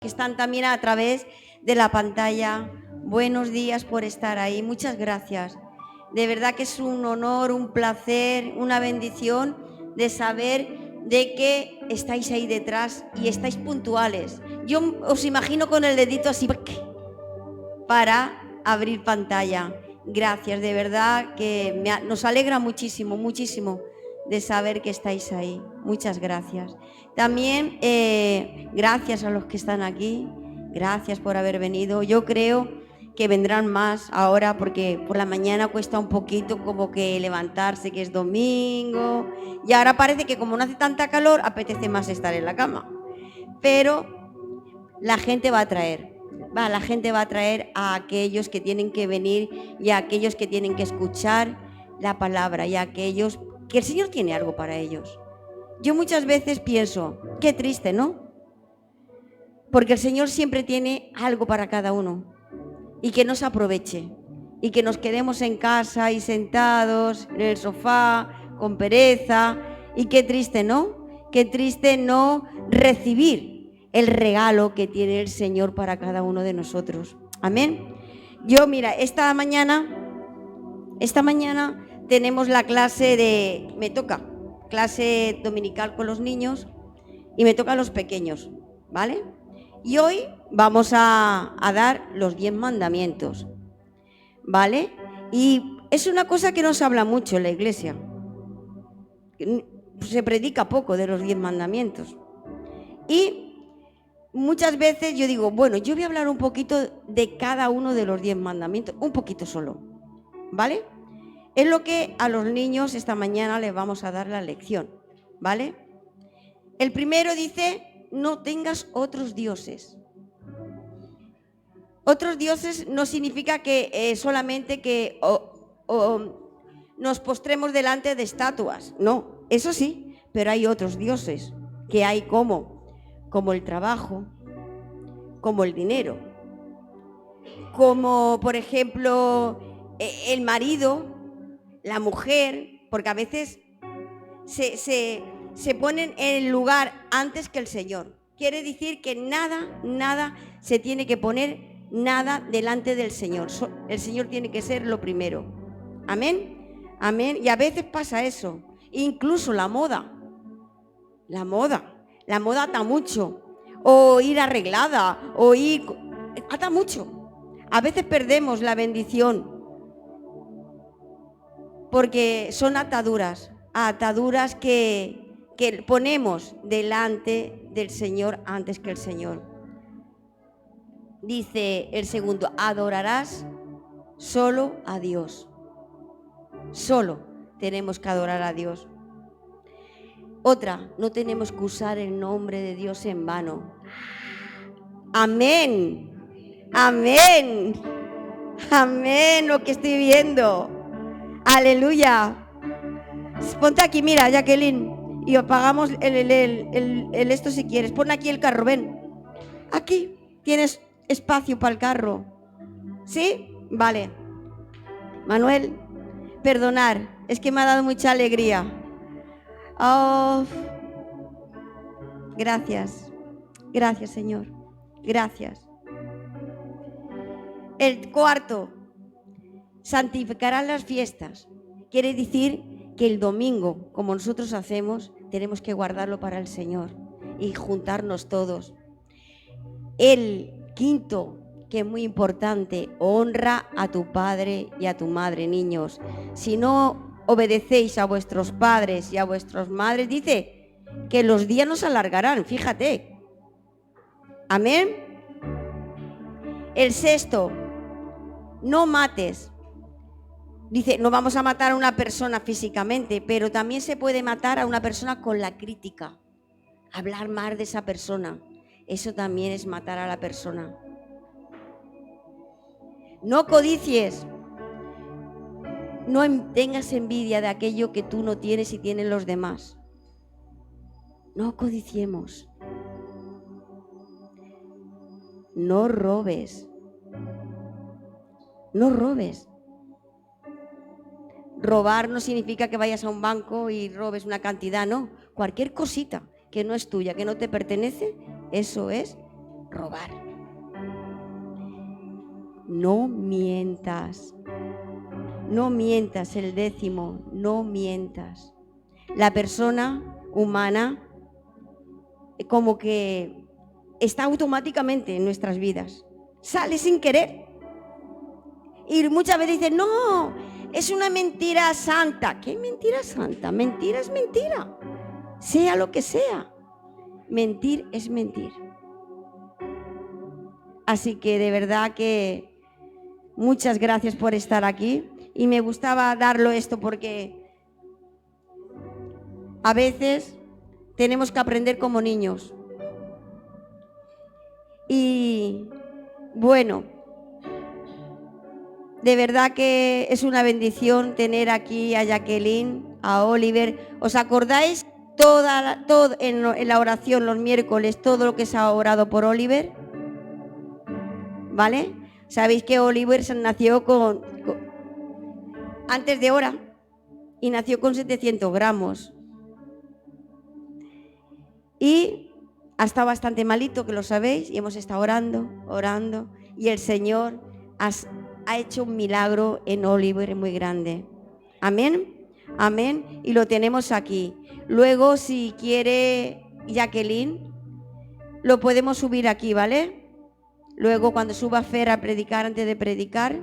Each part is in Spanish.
que están también a través de la pantalla. Buenos días por estar ahí. Muchas gracias. De verdad que es un honor, un placer, una bendición de saber de que estáis ahí detrás y estáis puntuales. Yo os imagino con el dedito así para abrir pantalla. Gracias, de verdad que nos alegra muchísimo, muchísimo de saber que estáis ahí. Muchas gracias. También gracias a los que están aquí, gracias por haber venido. Yo creo que vendrán más ahora porque por la mañana cuesta un poquito como que levantarse, que es domingo, y ahora parece que como no hace tanta calor apetece más estar en la cama. Pero la gente va a traer. La gente va a traer a aquellos que tienen que venir y a aquellos que tienen que escuchar la palabra y a aquellos que el Señor tiene algo para ellos. Yo muchas veces pienso, qué triste, ¿no? Porque el Señor siempre tiene algo para cada uno y que nos aproveche y que nos quedemos en casa y sentados en el sofá con pereza y qué triste, ¿no? Qué triste no recibir el regalo que tiene el Señor para cada uno de nosotros. Amén. Yo, mira, esta mañana tenemos la clase me toca clase dominical con los niños y me toca a los pequeños, ¿vale? Y hoy vamos a dar los 10 mandamientos, ¿vale? Y es una cosa que no se habla mucho en la iglesia. Se predica poco de los 10 mandamientos. Y muchas veces yo digo, bueno, yo voy a hablar un poquito de cada uno de los 10 mandamientos, un poquito solo, ¿vale? Es lo que a los niños esta mañana les vamos a dar la lección, ¿vale? El primero dice, no tengas otros dioses. Otros dioses no significa que solamente que nos postremos delante de estatuas, no, eso sí, pero hay otros dioses que hay como el trabajo, como el dinero, como por ejemplo el marido, la mujer, porque a veces se ponen en el lugar antes que el Señor. Quiere decir que nada se tiene que poner nada delante del Señor. El Señor tiene que ser lo primero. Amén, amén. Y a veces pasa eso. Incluso la moda ata mucho. O ir arreglada, o ir... ata mucho. A veces perdemos la bendición porque son ataduras que ponemos delante del Señor antes que el Señor. Dice el segundo, adorarás solo a Dios. Solo tenemos que adorar a Dios. Otra, no tenemos que usar el nombre de Dios en vano. Amén, amén, amén, lo que estoy viendo. Aleluya. Ponte aquí, mira, Jacqueline, y apagamos el esto si quieres. Pon aquí el carro, ven. Aquí tienes espacio para el carro. ¿Sí? Vale. Manuel, perdonar, es que me ha dado mucha alegría. Oh, gracias. Gracias, Señor. Gracias. El cuarto, santificarán las fiestas. Quiere decir que el domingo, como nosotros hacemos, tenemos que guardarlo para el Señor y juntarnos todos. El quinto, que es muy importante, honra a tu padre y a tu madre, niños. Si no obedecéis a vuestros padres y a vuestras madres, dice que los días nos alargarán, fíjate. Amén. El sexto, no mates. Dice, no vamos a matar a una persona físicamente, pero también se puede matar a una persona con la crítica. Hablar mal de esa persona, eso también es matar a la persona. No codicies. No tengas envidia de aquello que tú no tienes y tienen los demás. No codiciemos. No robes. No robes. Robar no significa que vayas a un banco y robes una cantidad, no. Cualquier cosita que no es tuya, que no te pertenece, eso es robar. No mientas. No mientas, el 10º, no mientas. La persona humana como que está automáticamente en nuestras vidas. Sale sin querer. Y muchas veces dicen, no, es una mentira santa. ¿Qué mentira santa? Mentira es mentira. Sea lo que sea. Mentir es mentir. Así que de verdad que muchas gracias por estar aquí. Y me gustaba darlo esto porque a veces tenemos que aprender como niños. Y bueno, de verdad que es una bendición tener aquí a Jacqueline, a Oliver. ¿Os acordáis todo en la oración los miércoles, todo lo que se ha orado por Oliver? ¿Vale? Sabéis que Oliver nació antes de hora y nació con 700 gramos. Y ha estado bastante malito, que lo sabéis, y hemos estado orando, y el Señor ha hecho un milagro en Oliver muy grande. Amén, amén, y lo tenemos aquí. Luego, si quiere Jacqueline, lo podemos subir aquí, ¿vale? Luego, cuando suba Fer a predicar, antes de predicar,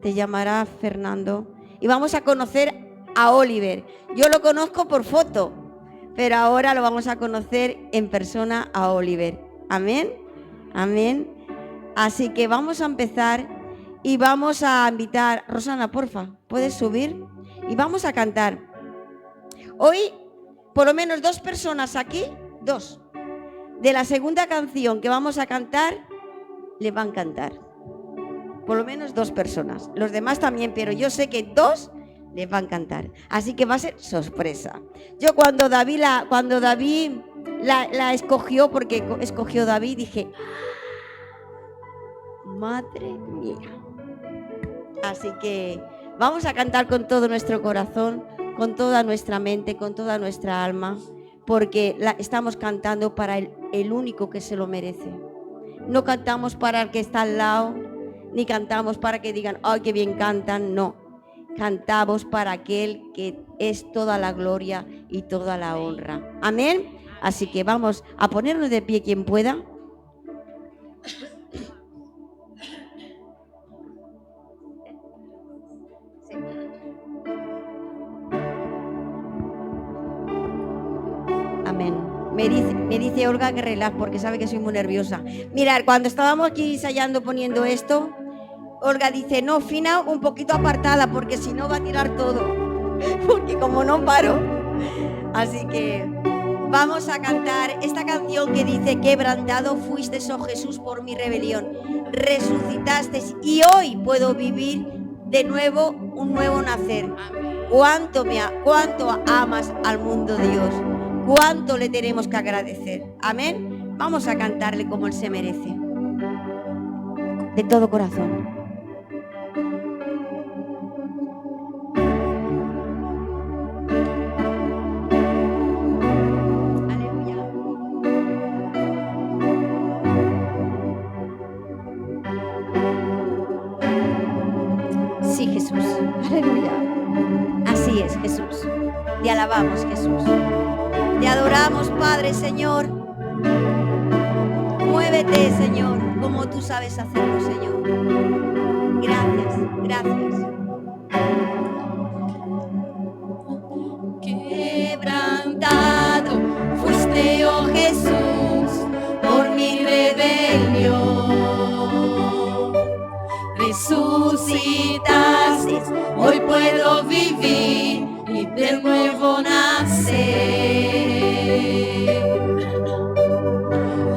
te llamará Fernando. Y vamos a conocer a Oliver. Yo lo conozco por foto, pero ahora lo vamos a conocer en persona a Oliver. Amén, amén. Así que vamos a empezar y vamos a invitar, Rosana, porfa, ¿puedes subir? Y vamos a cantar. Hoy, por lo menos 2 personas aquí, 2, de la segunda canción que vamos a cantar, le van a cantar. Por lo menos 2 personas. Los demás también, pero yo sé que 2 les van a cantar. Así que va a ser sorpresa. Yo cuando David la escogió, porque escogió David, dije, madre mía. Así que vamos a cantar con todo nuestro corazón, con toda nuestra mente, con toda nuestra alma, porque estamos cantando para el único que se lo merece. No cantamos para el que está al lado, ni cantamos para que digan, ¡ay, qué bien cantan! No, cantamos para aquel que es toda la gloria y toda la honra. Amén. Así que vamos a ponernos de pie quien pueda. Amén. Me dice Olga que relaje porque sabe que soy muy nerviosa. Mirad, cuando estábamos aquí ensayando poniendo esto, Olga dice, no, Fina, un poquito apartada porque si no va a tirar todo. Porque como no paro. Así que vamos a cantar esta canción que dice, quebrantado fuiste, oh Jesús, por mi rebelión. Resucitaste y hoy puedo vivir de nuevo un nuevo nacer. Cuánto amas al mundo, Dios. Cuánto le tenemos que agradecer. Amén. Vamos a cantarle como Él se merece. De todo corazón. Aleluya. Sí, Jesús. Aleluya. Así es, Jesús. Te alabamos, Jesús. Te adoramos, Padre, Señor. Muévete, Señor, como tú sabes hacerlo, Señor. Gracias, gracias. Quebrantado fuiste, oh Jesús, por mi rebelión. Resucitaste, hoy puedo vivir y de nuevo nacer.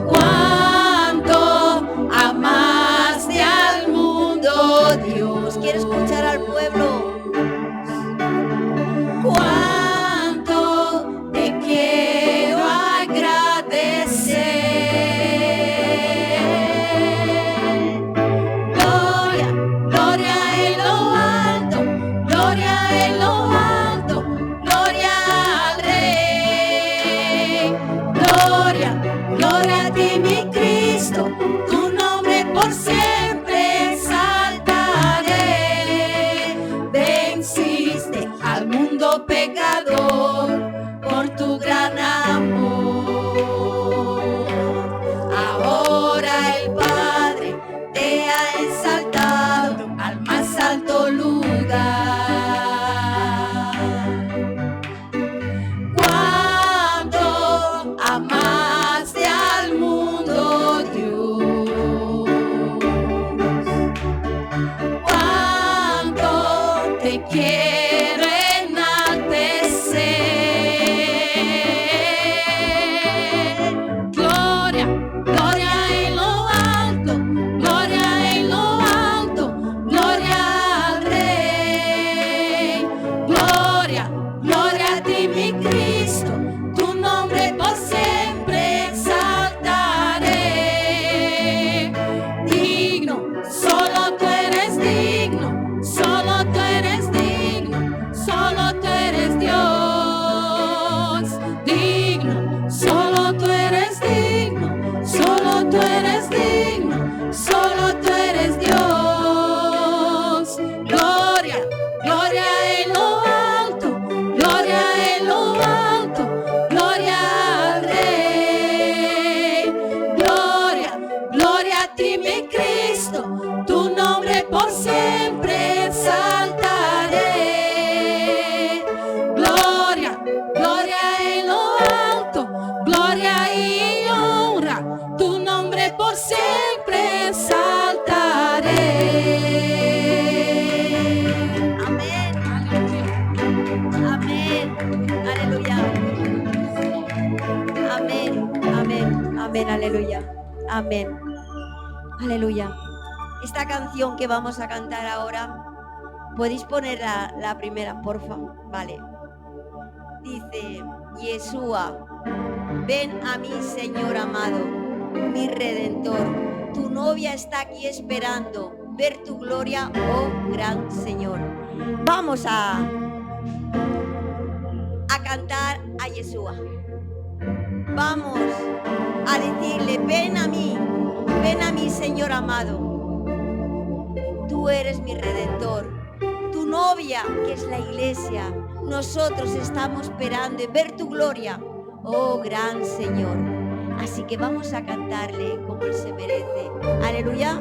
Cuánto amaste al mundo, Dios. Quiero escuchar al pueblo. Cuánto te quiero agradecer. Gloria, gloria en lo alto, gloria en lo alto, gloria al Rey. Gloria, gloria a ti, mi Cristo, tú Amén, aleluya. Amén. Aleluya. Esta canción que vamos a cantar ahora, ¿podéis poner la primera, porfa? Vale. Dice, Yeshua, ven a mí, Señor amado, mi Redentor. Tu novia está aquí esperando ver tu gloria, oh gran Señor. Vamos a cantar a Yeshua. Vamos a decirle, ven a mí, Señor amado. Tú eres mi Redentor. Tu novia, que es la iglesia, nosotros estamos esperando en ver tu gloria, oh gran Señor. Así que vamos a cantarle como Él se merece. Aleluya.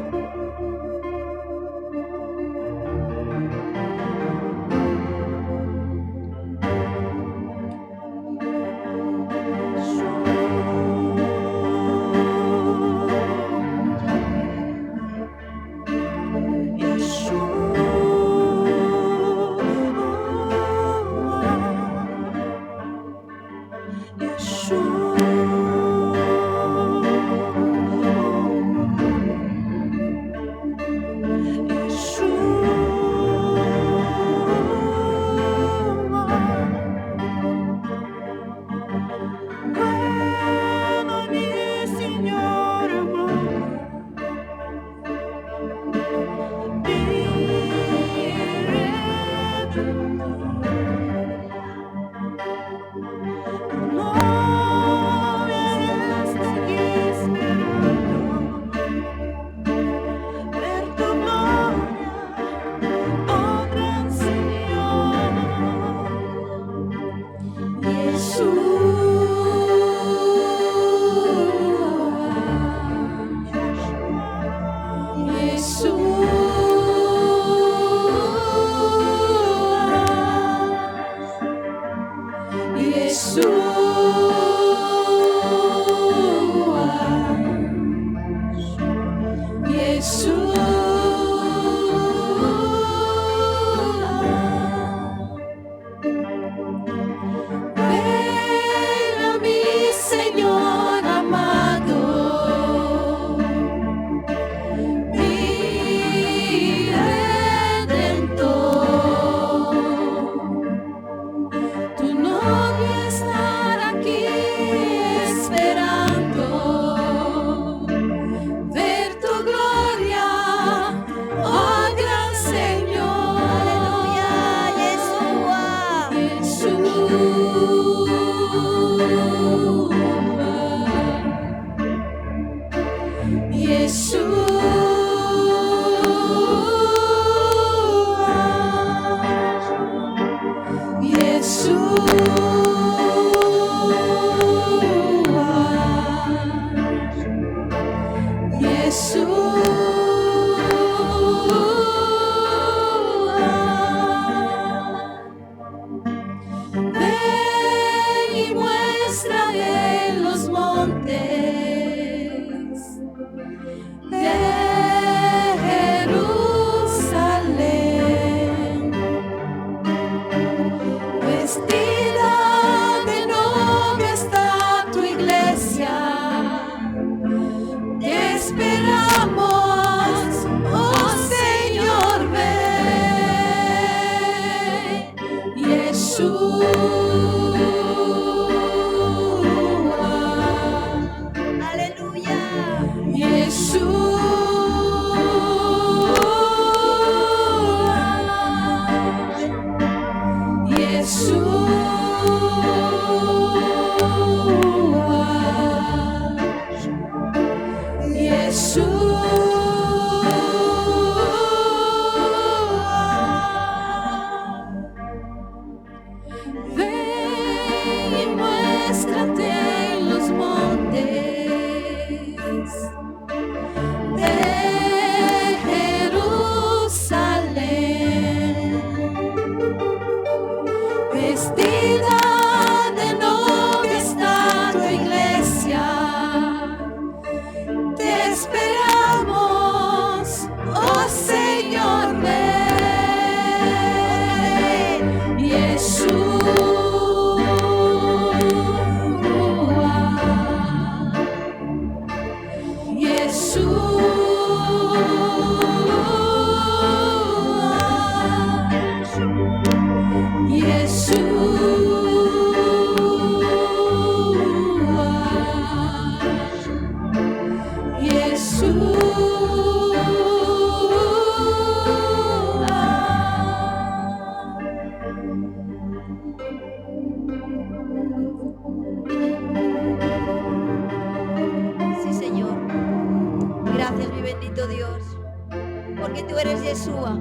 tú eres Yeshua.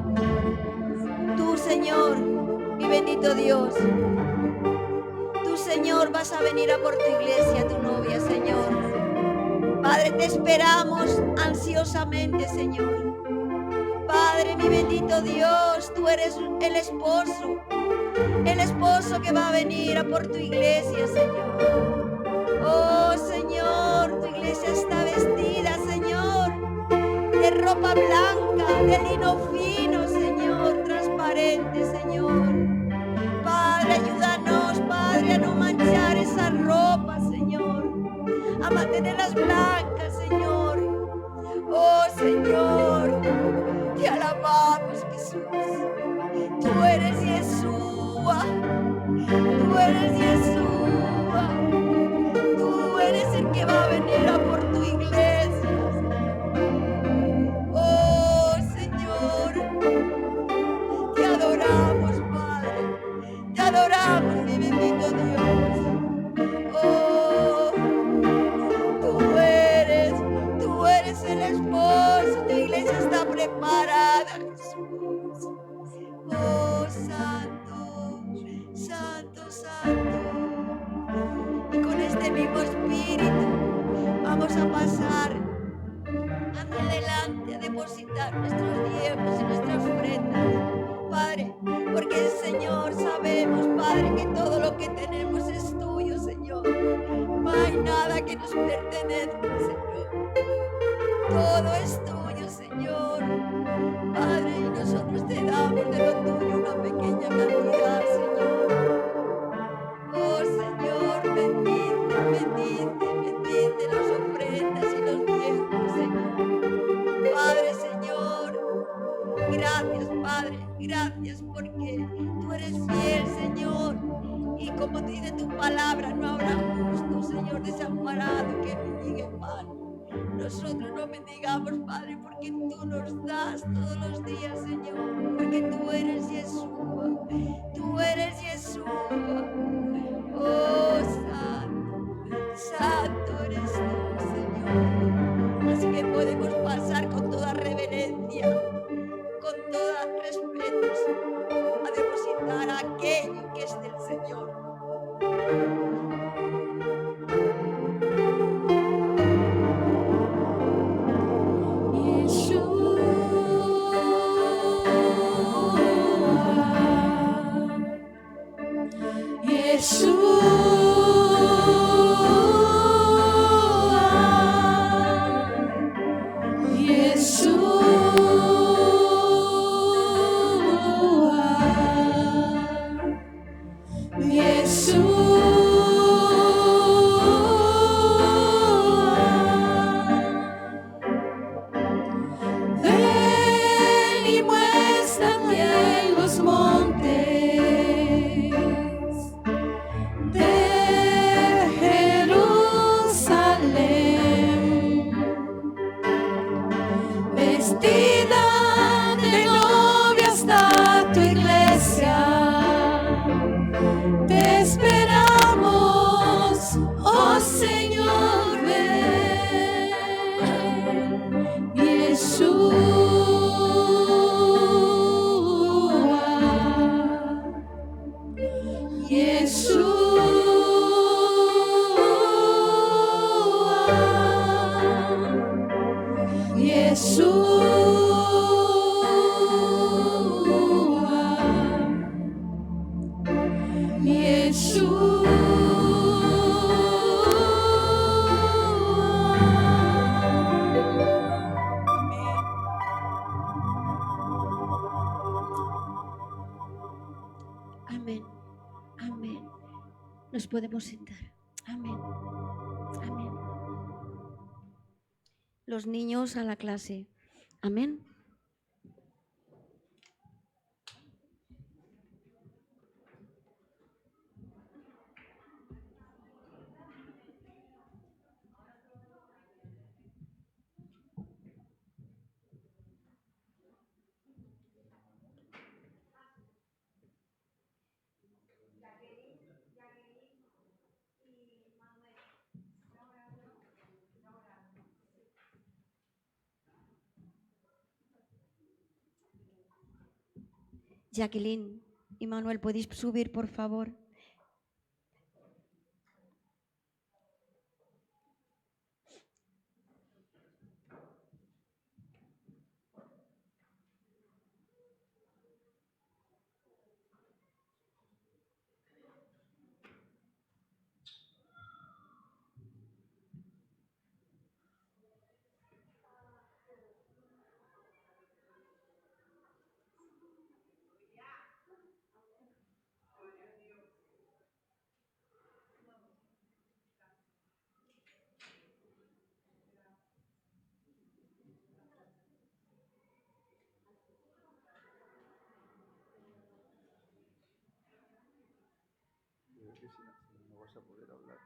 Tú, Señor, mi bendito Dios. Tú, Señor, vas a venir a por tu iglesia, tu novia, Señor. Padre, te esperamos ansiosamente, Señor. Padre, mi bendito Dios, tú eres el esposo que va a venir a por tu iglesia, Señor. Oh, Señor, tu iglesia está vestida, Señor, de ropa blanca, de lino fino, Señor, transparente, Señor. Padre, ayúdanos, Padre, a no manchar esa ropa, Señor, a mantenerlas blancas, Señor. Oh, Señor, te alabamos, Jesús. Tú eres Yeshua. Tú eres Yeshua. Tú eres el que va a venir a por tu iglesia. Oh, Señor, te adoramos, Padre. Te adoramos, mi bendito Dios. Oh, tú eres el esposo. Tu iglesia está preparada, Jesús. Oh, santo, santo, santo. Y con este mismo espíritu vamos a pasar hacia adelante a depositar nuestros diezmos y nuestras ofrendas, Padre, porque Señor sabemos, Padre, que todo lo que tenemos es tuyo, Señor. No hay nada que nos pertenezca, Señor. Todo es tuyo, Señor. Padre, y nosotros te damos de lo tuyo una pequeña cantidad, Señor. Oh, Señor, bendice las ofrendas y los diezmos, Señor. Padre, Señor, gracias, Padre, gracias porque tú eres fiel, Señor. Y como dice tu palabra, no habrá justo, Señor, desamparado que mendigue pan. Nosotros no mendigamos, Padre, porque tú nos das todos los días, Señor, porque tú eres Yeshua, tú eres Yeshua. Oh, santo, santo eres tú, Señor. Así que podemos pasar con toda reverencia, con todo respeto, a depositar aquello que es del Señor. Ven y muéstrate en los montes de Jerusalén, vestida de novia está tu iglesia. Te esperamos, oh Señor, ven, Yeshua. Amén, amén. Nos podemos sentar. Amén, amén. Los niños a la clase. Amén. Jacqueline y Manuel, ¿podéis subir, por favor? Creo que si no vas a poder hablar.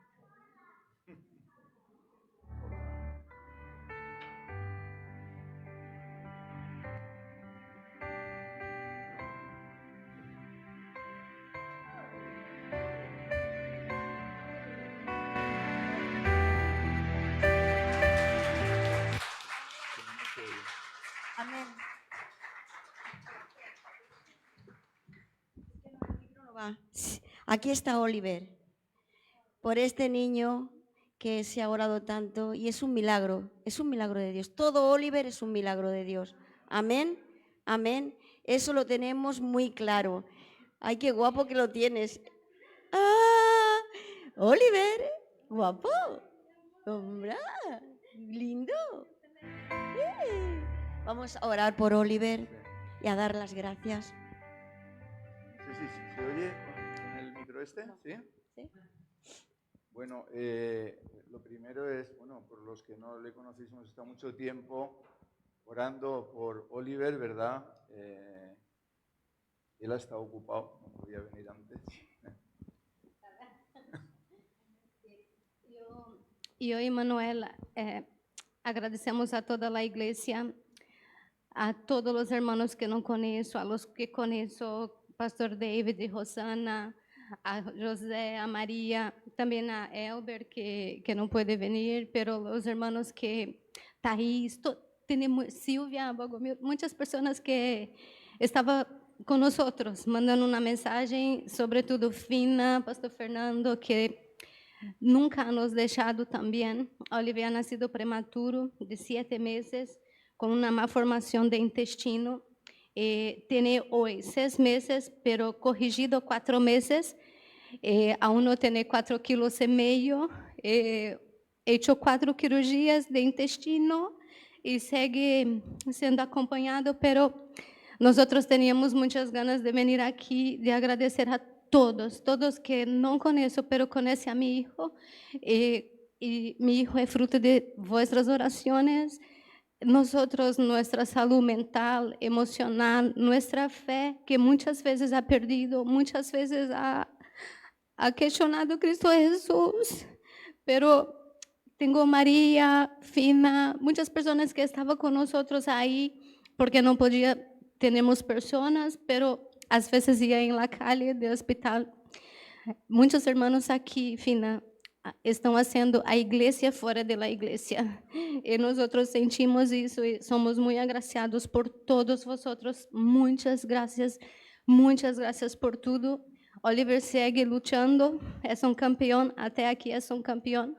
Amén. Aquí está Oliver, por este niño que se ha orado tanto y es un milagro de Dios. Todo Oliver es un milagro de Dios. Amén, amén. Eso lo tenemos muy claro. Ay, qué guapo que lo tienes. ¡Ah! Oliver, guapo. Hombre, lindo. Vamos a orar por Oliver y a dar las gracias. No sé si se oye con el micro este, ¿sí? ¿Sí? Bueno, lo primero es, bueno, por los que no le conocéis, hemos estado mucho tiempo orando por Oliver, ¿verdad? Él ha estado ocupado, no podía venir antes. Yo y Manuel agradecemos a toda la iglesia, a todos los hermanos que no conozco, a los que conozco, Pastor David y Rosana, a José, a María, también a Elber, que no puede venir, pero los hermanos que, Thaís, tenemos Silvia, Bogomil, muchas personas que estaban con nosotros, mandando una mensaje, sobretudo Fina, Pastor Fernando, que nunca nos deixado também. Oliver ha nacido prematuro, de 7 meses, com uma malformação de intestino. Tem hoje 6 meses, pero corrigido 4 meses. Aún não tem 4,5 quilos. Hecho 4 cirurgias de intestino e segue sendo acompanhado, pero nós teníamos muitas ganas de vir aqui, de agradecer a todos que não conheço, pero conhecem a mi hijo, y mi hijo é fruto de vuestras oraciones. Nosotros, nuestra salud mental, emocional, nuestra fe, que muitas vezes ha perdido, muitas vezes ha questionado Cristo Jesús, pero tenho Maria, Fina, muitas pessoas que estavam com nós aí, porque não podia, temos pessoas, pero às vezes ia em la calle do hospital. Muitos irmãos aqui, Fina, estão fazendo a igreja fora da igreja. E nós sentimos isso e somos muito agraciados por todos vocês. Muitas graças por tudo. Oliver segue lutando, é campeão, até aqui é campeão.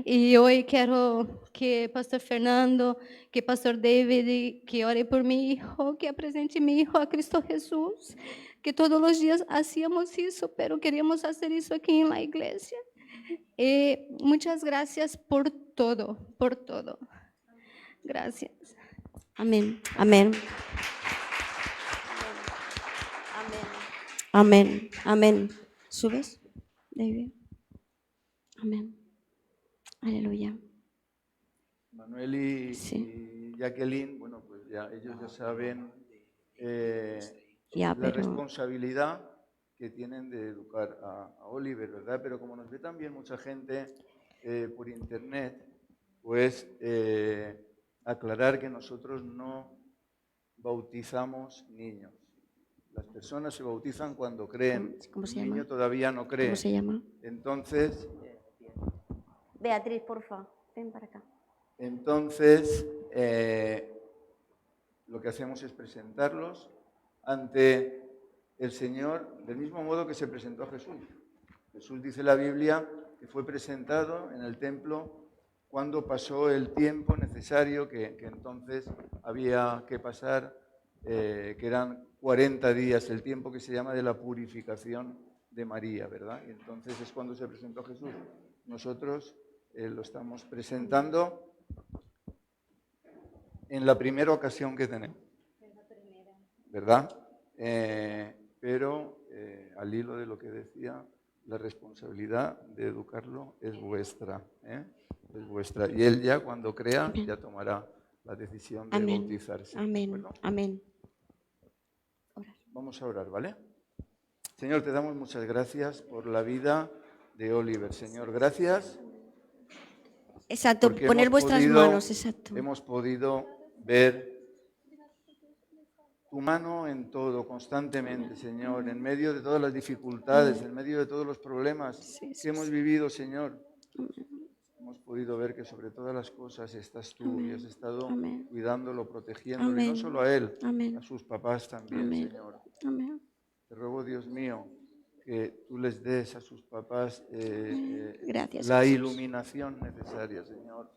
E hoje quero que Pastor Fernando, que Pastor David, que ore por mi hijo, que apresente mi hijo a Cristo Jesús, que todos os dias hacíamos isso, pero queríamos fazer isso aqui em la igreja. Muitas graças por todo, por todo. Gracias. Amén, amén. Amén, amén. ¿Subes, David? Amén. Aleluya. Manuel y, Sí. y Jacqueline, bueno, pues ya ellos ya saben Ya, la pero responsabilidad que tienen de educar a Oliver, ¿verdad? Pero como nos ve también mucha gente por internet, pues aclarar que nosotros no bautizamos niños. Las personas se bautizan cuando creen. ¿Cómo se El llama? niño todavía no cree. ¿Cómo se llama? Entonces, Beatriz, porfa, ven para acá. Entonces, lo que hacemos es presentarlos ante el Señor, del mismo modo que se presentó a Jesús. Jesús, dice la Biblia, que fue presentado en el templo cuando pasó el tiempo necesario que entonces había que pasar, que eran 40 días, el tiempo que se llama de la purificación de María, ¿verdad? Y entonces es cuando se presentó Jesús. Nosotros lo estamos presentando en la primera ocasión que tenemos, ¿verdad? Pero al hilo de lo que decía, la responsabilidad de educarlo es vuestra, ¿eh? Es vuestra. Y él ya cuando crea, ya tomará la decisión de bautizarse. Amén. Bueno, Amén. vamos a orar, ¿vale? Señor, te damos muchas gracias por la vida de Oliver. Señor, gracias. Exacto, porque poner vuestras manos, exacto. Hemos podido ver tu mano en todo, constantemente, Señor, en medio de todas las dificultades, en medio de todos los problemas que hemos vivido, Señor. Hemos podido ver que sobre todas las cosas estás tú y has estado cuidándolo, protegiéndolo, y no solo a él, a sus papás también, Señor. Te ruego, Dios mío, que tú les des a sus papás la iluminación necesaria, Señor,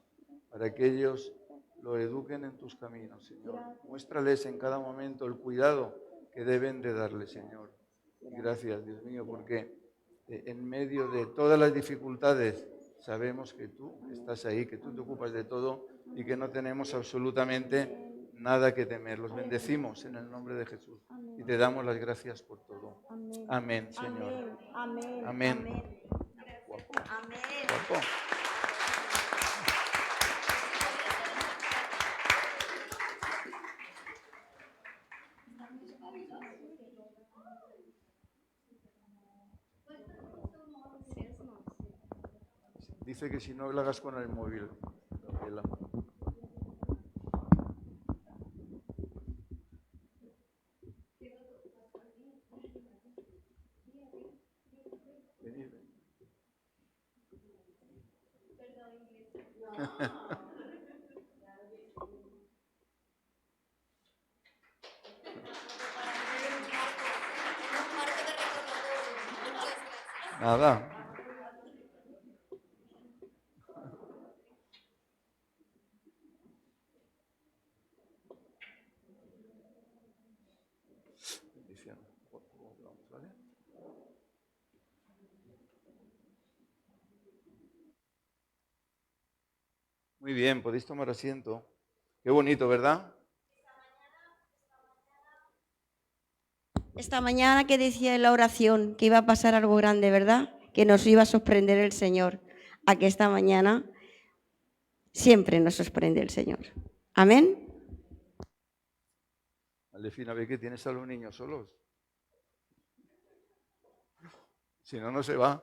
para que ellos lo eduquen en tus caminos, Señor. Muéstrales en cada momento el cuidado que deben de darle, Señor. Y gracias, Dios mío, porque en medio de todas las dificultades sabemos que tú estás ahí, que tú te ocupas de todo y que no tenemos absolutamente nada que temer. Los bendecimos en el nombre de Jesús y te damos las gracias por todo. Amén, Señor. Amén. Guapo. Guapo. Dice que si no lo hagas con el móvil, Gabriela. Venid. Nada. Bendición. Vamos, ¿vale? Muy bien, podéis tomar asiento. Qué bonito, ¿verdad? Esta mañana que decía en la oración que iba a pasar algo grande, ¿verdad? Que nos iba a sorprender el Señor. A que esta mañana siempre nos sorprende el Señor. Amén. Alefina, ve que tienes a los niños solos. Si no, no se va.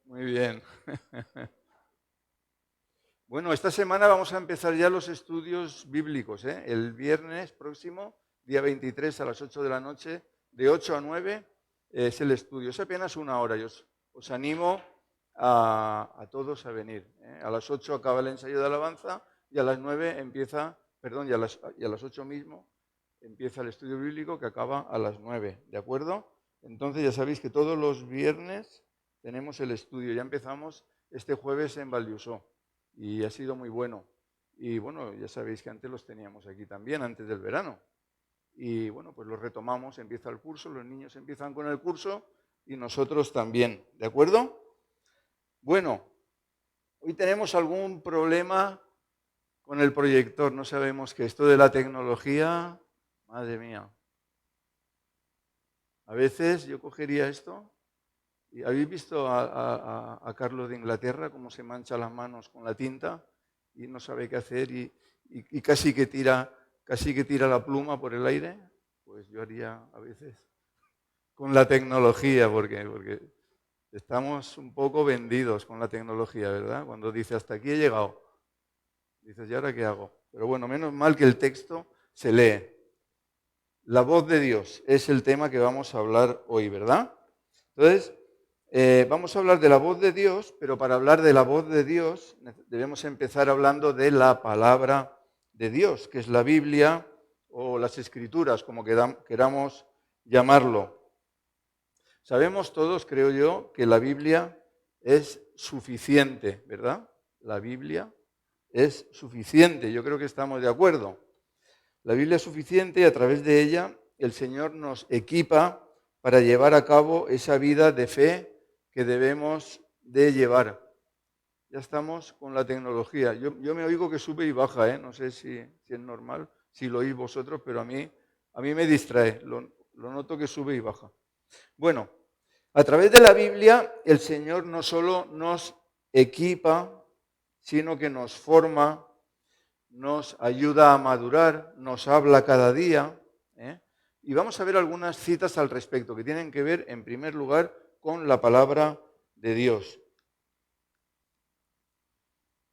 Muy bien. Bueno, esta semana vamos a empezar ya los estudios bíblicos, ¿eh? El viernes próximo, día 23 a las 8 de la noche, de 8 a 9 es el estudio. Es apenas una hora. Yo os animo a todos a venir, ¿eh? A las 8 acaba el ensayo de alabanza y a las 9 empieza, perdón, y a las 8 mismo empieza el estudio bíblico que acaba a las 9, ¿de acuerdo? Entonces ya sabéis que todos los viernes tenemos el estudio. Ya empezamos este jueves en Valdiusó y ha sido muy bueno. Y bueno, ya sabéis que antes los teníamos aquí también, antes del verano. Y bueno, pues los retomamos, empieza el curso, los niños empiezan con el curso y nosotros también, ¿de acuerdo? Bueno, hoy tenemos algún problema con el proyector, no sabemos qué. Esto de la tecnología, madre mía. A veces yo cogería esto. ¿Y habéis visto a Carlos de Inglaterra cómo se mancha las manos con la tinta y no sabe qué hacer y casi que tira la pluma por el aire? Pues yo haría a veces con la tecnología, porque estamos un poco vendidos con la tecnología, ¿verdad? Cuando dice hasta aquí he llegado, dices, ¿y ahora qué hago? Pero bueno, menos mal que el texto se lee. La voz de Dios es el tema que vamos a hablar hoy, ¿verdad? Entonces, vamos a hablar de la voz de Dios, pero para hablar de la voz de Dios debemos empezar hablando de la palabra de Dios, que es la Biblia o las Escrituras, como queramos llamarlo. Sabemos todos, creo yo, que la Biblia es suficiente, ¿verdad? La Biblia es suficiente, yo creo que estamos de acuerdo. La Biblia es suficiente y a través de ella el Señor nos equipa para llevar a cabo esa vida de fe que debemos de llevar. Ya estamos con la tecnología. Yo me oigo que sube y baja, no sé si es normal, si lo oís vosotros, pero a mí me distrae, lo noto que sube y baja. Bueno, a través de la Biblia el Señor no solo nos equipa, sino que nos forma, nos ayuda a madurar, nos habla cada día. Y vamos a ver algunas citas al respecto que tienen que ver, en primer lugar, con la palabra de Dios.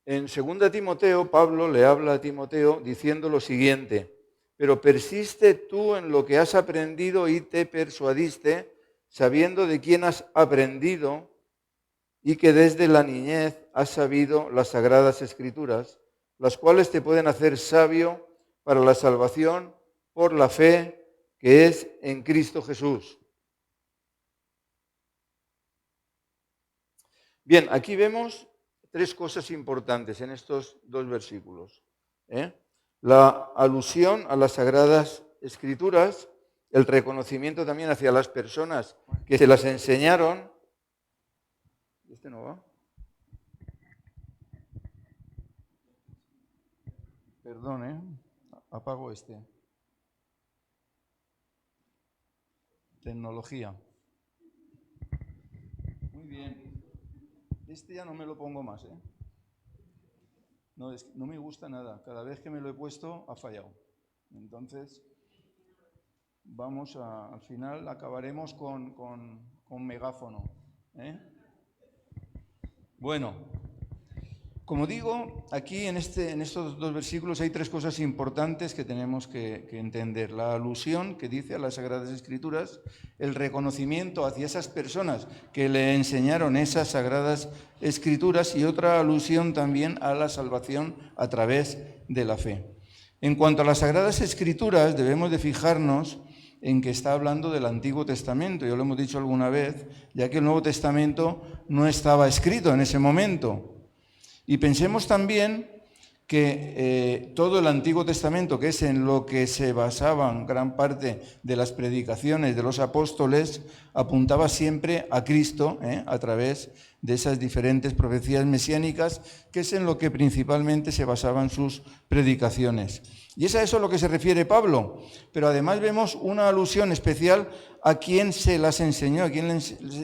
En 2 Timoteo, Pablo le habla a Timoteo diciendo lo siguiente: pero persiste tú en lo que has aprendido y te persuadiste, sabiendo de quién has aprendido y que desde la niñez has sabido las sagradas Escrituras, las cuales te pueden hacer sabio para la salvación por la fe que es en Cristo Jesús. Bien, aquí vemos tres cosas importantes en estos dos versículos. La alusión a las Sagradas Escrituras, el reconocimiento también hacia las personas que se las enseñaron. ¿Este no va? Perdón, apago este. Tecnología. Muy bien. Este ya no me lo pongo más, No me gusta nada. Cada vez que me lo he puesto ha fallado. Entonces, al final acabaremos con megáfono. Bueno, como digo, aquí en estos dos versículos hay tres cosas importantes que tenemos que entender. La alusión que dice a las Sagradas Escrituras, el reconocimiento hacia esas personas que le enseñaron esas Sagradas Escrituras y otra alusión también a la salvación a través de la fe. En cuanto a las Sagradas Escrituras, debemos de fijarnos en que está hablando del Antiguo Testamento. Ya lo hemos dicho alguna vez, ya que el Nuevo Testamento no estaba escrito en ese momento. Y pensemos también que todo el Antiguo Testamento, que es en lo que se basaban gran parte de las predicaciones de los apóstoles, apuntaba siempre a Cristo, a través de esas diferentes profecías mesiánicas, que es en lo que principalmente se basaban sus predicaciones. Y es a eso a lo que se refiere Pablo, pero además vemos una alusión especial a quien se las enseñó, a quien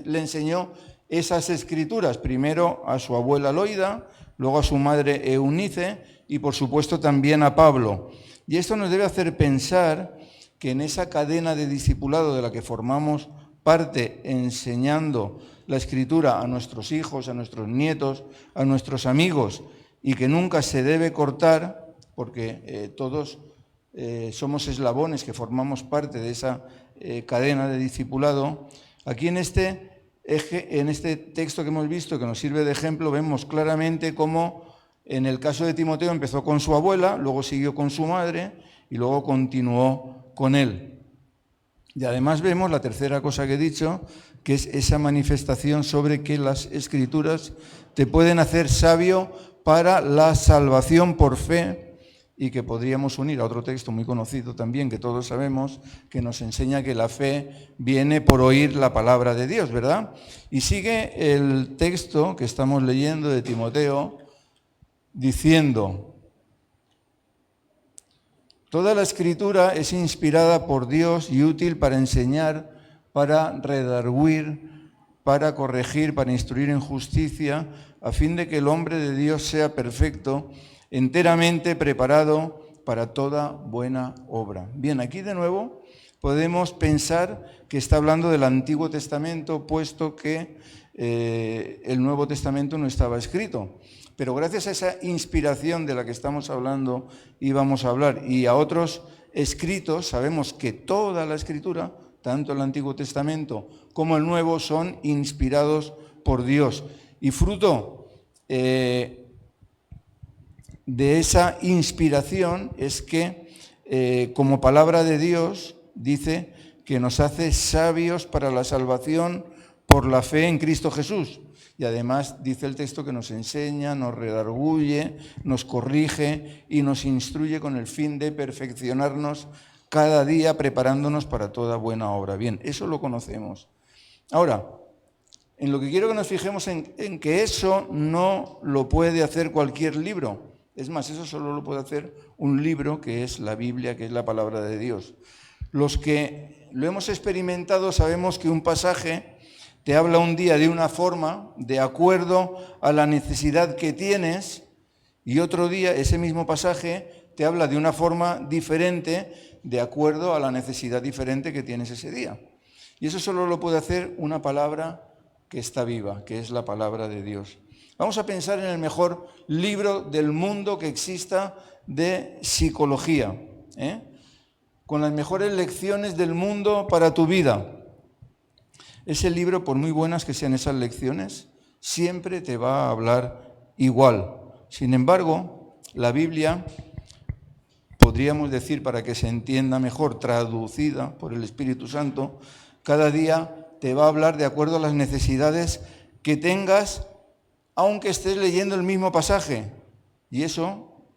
le enseñó esas escrituras, primero a su abuela Loida, luego a su madre Eunice y por supuesto también a Pablo. Y esto nos debe hacer pensar que en esa cadena de discipulado de la que formamos parte enseñando la Escritura a nuestros hijos, a nuestros nietos, a nuestros amigos, y que nunca se debe cortar, porque todos somos eslabones que formamos parte de esa cadena de discipulado. Aquí en este texto que hemos visto, que nos sirve de ejemplo, vemos claramente cómo en el caso de Timoteo empezó con su abuela, luego siguió con su madre y luego continuó con él. Y además vemos la tercera cosa que he dicho, que es esa manifestación sobre que las Escrituras te pueden hacer sabio para la salvación por fe, y que podríamos unir a otro texto muy conocido también, que todos sabemos, que nos enseña que la fe viene por oír la palabra de Dios, ¿verdad? Y sigue el texto que estamos leyendo de Timoteo diciendo: toda la Escritura es inspirada por Dios y útil para enseñar, para redarguir, para corregir, para instruir en justicia, a fin de que el hombre de Dios sea perfecto, enteramente preparado para toda buena obra. Bien, aquí de nuevo podemos pensar que está hablando del Antiguo Testamento, puesto que el Nuevo Testamento no estaba escrito. Pero gracias a esa inspiración de la que estamos hablando y vamos a hablar, y a otros escritos, sabemos que toda la Escritura, tanto el Antiguo Testamento como el Nuevo, son inspirados por Dios. Y fruto de esa inspiración es que como palabra de Dios dice que nos hace sabios para la salvación por la fe en Cristo Jesús. Y además dice el texto que nos enseña, nos redarguye, nos corrige y nos instruye con el fin de perfeccionarnos cada día, preparándonos para toda buena obra. Bien, eso lo conocemos. Ahora, en lo que quiero que nos fijemos en que eso no lo puede hacer cualquier libro. Es más, eso solo lo puede hacer un libro que es la Biblia, que es la palabra de Dios. Los que lo hemos experimentado sabemos que un pasaje te habla un día de una forma, de acuerdo a la necesidad que tienes, y otro día ese mismo pasaje te habla de una forma diferente, de acuerdo a la necesidad diferente que tienes ese día. Y eso solo lo puede hacer una palabra que está viva, que es la palabra de Dios. Vamos a pensar en el mejor libro del mundo que exista de psicología, con las mejores lecciones del mundo para tu vida. Ese libro, por muy buenas que sean esas lecciones, siempre te va a hablar igual. Sin embargo, la Biblia, podríamos decir, para que se entienda mejor, traducida por el Espíritu Santo, cada día te va a hablar de acuerdo a las necesidades que tengas, aunque estés leyendo el mismo pasaje. Y eso,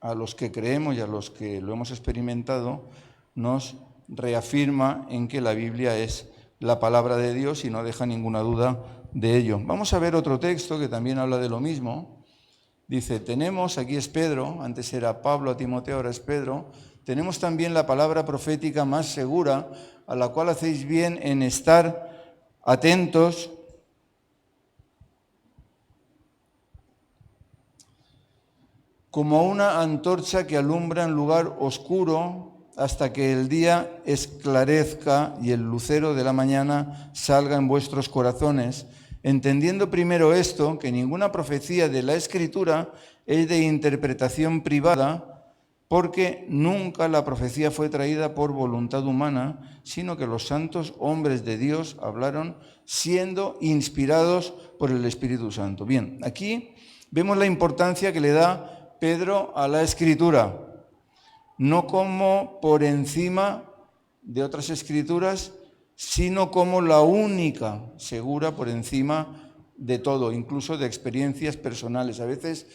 a los que creemos y a los que lo hemos experimentado, nos reafirma en que la Biblia es la palabra de Dios y no deja ninguna duda de ello. Vamos a ver otro texto que también habla de lo mismo. Dice, tenemos, aquí es Pedro, antes era Pablo a Timoteo, ahora es Pedro, tenemos también la palabra profética más segura, a la cual hacéis bien en estar atentos, como una antorcha que alumbra en lugar oscuro hasta que el día esclarezca y el lucero de la mañana salga en vuestros corazones, entendiendo primero esto, que ninguna profecía de la Escritura es de interpretación privada, porque nunca la profecía fue traída por voluntad humana, sino que los santos hombres de Dios hablaron siendo inspirados por el Espíritu Santo. Bien, aquí vemos la importancia que le da Pedro a la Escritura, no como por encima de otras escrituras, sino como la única segura por encima de todo, incluso de experiencias personales. A veces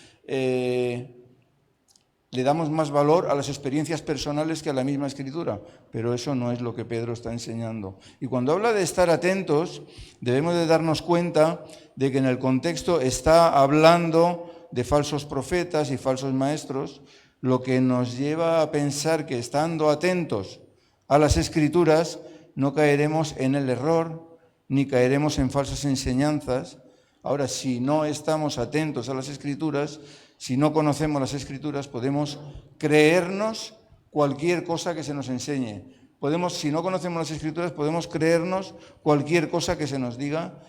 le damos más valor a las experiencias personales que a la misma Escritura, pero eso no es lo que Pedro está enseñando. Y cuando habla de estar atentos, debemos de darnos cuenta de que en el contexto está hablando de falsos profetas y falsos maestros, lo que nos lleva a pensar que estando atentos a las Escrituras no caeremos en el error, ni caeremos en falsas enseñanzas. Ahora, si no estamos atentos a las Escrituras, si no conocemos las Escrituras, podemos creernos cualquier cosa que se nos enseñe. Si no conocemos las Escrituras, podemos creernos cualquier cosa que se nos diga,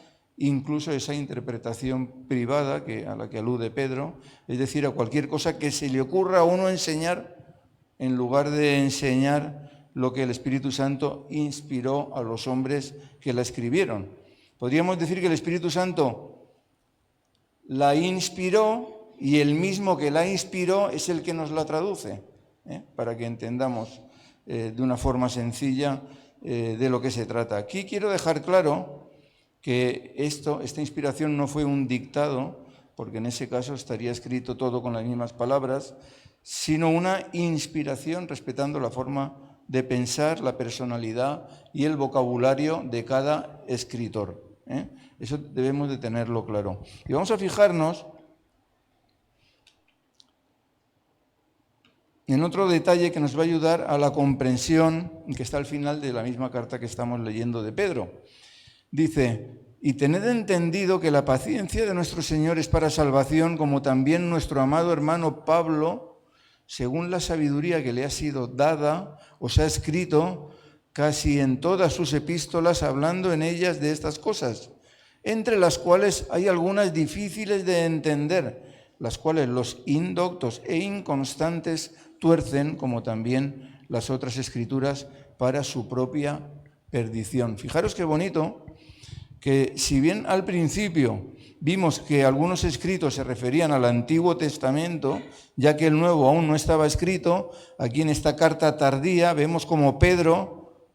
incluso esa interpretación privada a la que alude Pedro, es decir, a cualquier cosa que se le ocurra a uno enseñar, en lugar de enseñar lo que el Espíritu Santo inspiró a los hombres que la escribieron. Podríamos decir que el Espíritu Santo la inspiró y el mismo que la inspiró es el que nos la traduce, para que entendamos de una forma sencilla de lo que se trata. Aquí quiero dejar claro que esta inspiración no fue un dictado, porque en ese caso estaría escrito todo con las mismas palabras, sino una inspiración respetando la forma de pensar, la personalidad y el vocabulario de cada escritor. Eso debemos de tenerlo claro. Y vamos a fijarnos en otro detalle que nos va a ayudar a la comprensión, que está al final de la misma carta que estamos leyendo de Pedro. Dice, y tened entendido que la paciencia de nuestro Señor es para salvación, como también nuestro amado hermano Pablo, según la sabiduría que le ha sido dada, os ha escrito casi en todas sus epístolas, hablando en ellas de estas cosas, entre las cuales hay algunas difíciles de entender, las cuales los indoctos e inconstantes tuercen, como también las otras escrituras, para su propia perdición. Fijaros qué bonito que si bien al principio vimos que algunos escritos se referían al Antiguo Testamento, ya que el Nuevo aún no estaba escrito, aquí en esta carta tardía vemos como Pedro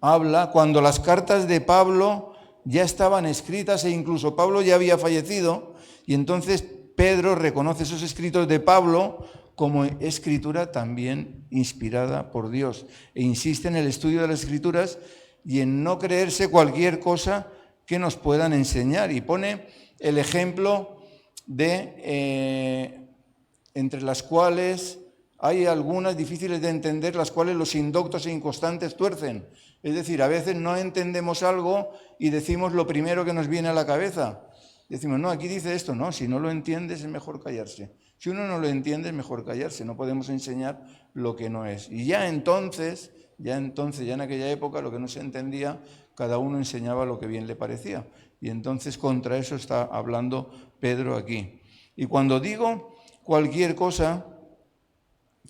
habla cuando las cartas de Pablo ya estaban escritas e incluso Pablo ya había fallecido, y entonces Pedro reconoce esos escritos de Pablo como escritura también inspirada por Dios, e insiste en el estudio de las Escrituras y en no creerse cualquier cosa que nos puedan enseñar, y pone el ejemplo de entre las cuales hay algunas difíciles de entender, las cuales los indoctos e inconstantes tuercen. Es decir, a veces no entendemos algo y decimos lo primero que nos viene a la cabeza. Decimos, no, aquí dice esto, no, si no lo entiendes es mejor callarse. Si uno no lo entiende es mejor callarse, no podemos enseñar lo que no es. Y ya entonces, ya en aquella época, lo que no se entendía, cada uno enseñaba lo que bien le parecía. Y entonces contra eso está hablando Pedro aquí. Y cuando digo cualquier cosa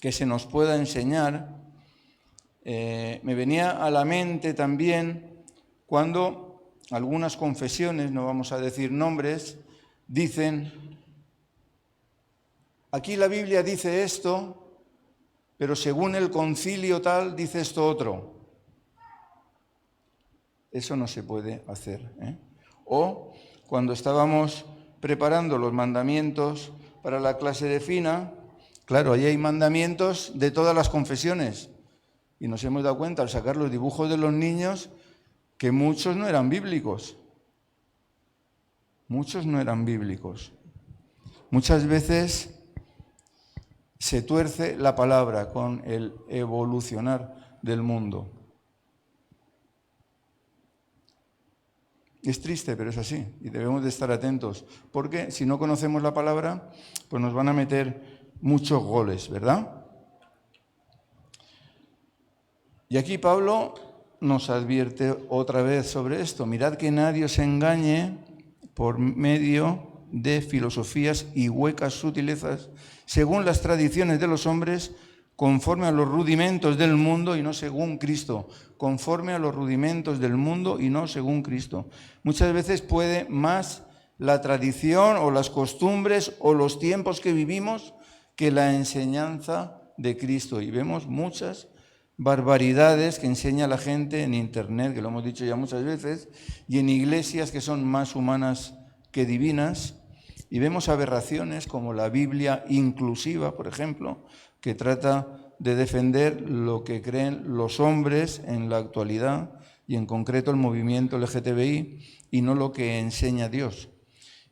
que se nos pueda enseñar, me venía a la mente también cuando algunas confesiones, no vamos a decir nombres, dicen, aquí la Biblia dice esto, pero según el concilio tal dice esto otro. Eso no se puede hacer, ¿eh? O cuando estábamos preparando los mandamientos para la clase de Fina, claro, ahí hay mandamientos de todas las confesiones. Y nos hemos dado cuenta al sacar los dibujos de los niños que muchos no eran bíblicos. Muchos no eran bíblicos. Muchas veces se tuerce la palabra con el evolucionar del mundo. Es triste, pero es así, y debemos de estar atentos, porque si no conocemos la palabra, pues nos van a meter muchos goles, ¿verdad? Y aquí Pablo nos advierte otra vez sobre esto. Mirad que nadie os engañe por medio de filosofías y huecas sutilezas, según las tradiciones de los hombres, conforme a los rudimentos del mundo y no según Cristo. Conforme a los rudimentos del mundo y no según Cristo. Muchas veces puede más la tradición o las costumbres o los tiempos que vivimos que la enseñanza de Cristo. Y vemos muchas barbaridades que enseña la gente en internet, que lo hemos dicho ya muchas veces, y en iglesias que son más humanas que divinas, y vemos aberraciones como la Biblia inclusiva, por ejemplo, que trata de defender lo que creen los hombres en la actualidad, y en concreto el movimiento LGTBI, y no lo que enseña Dios.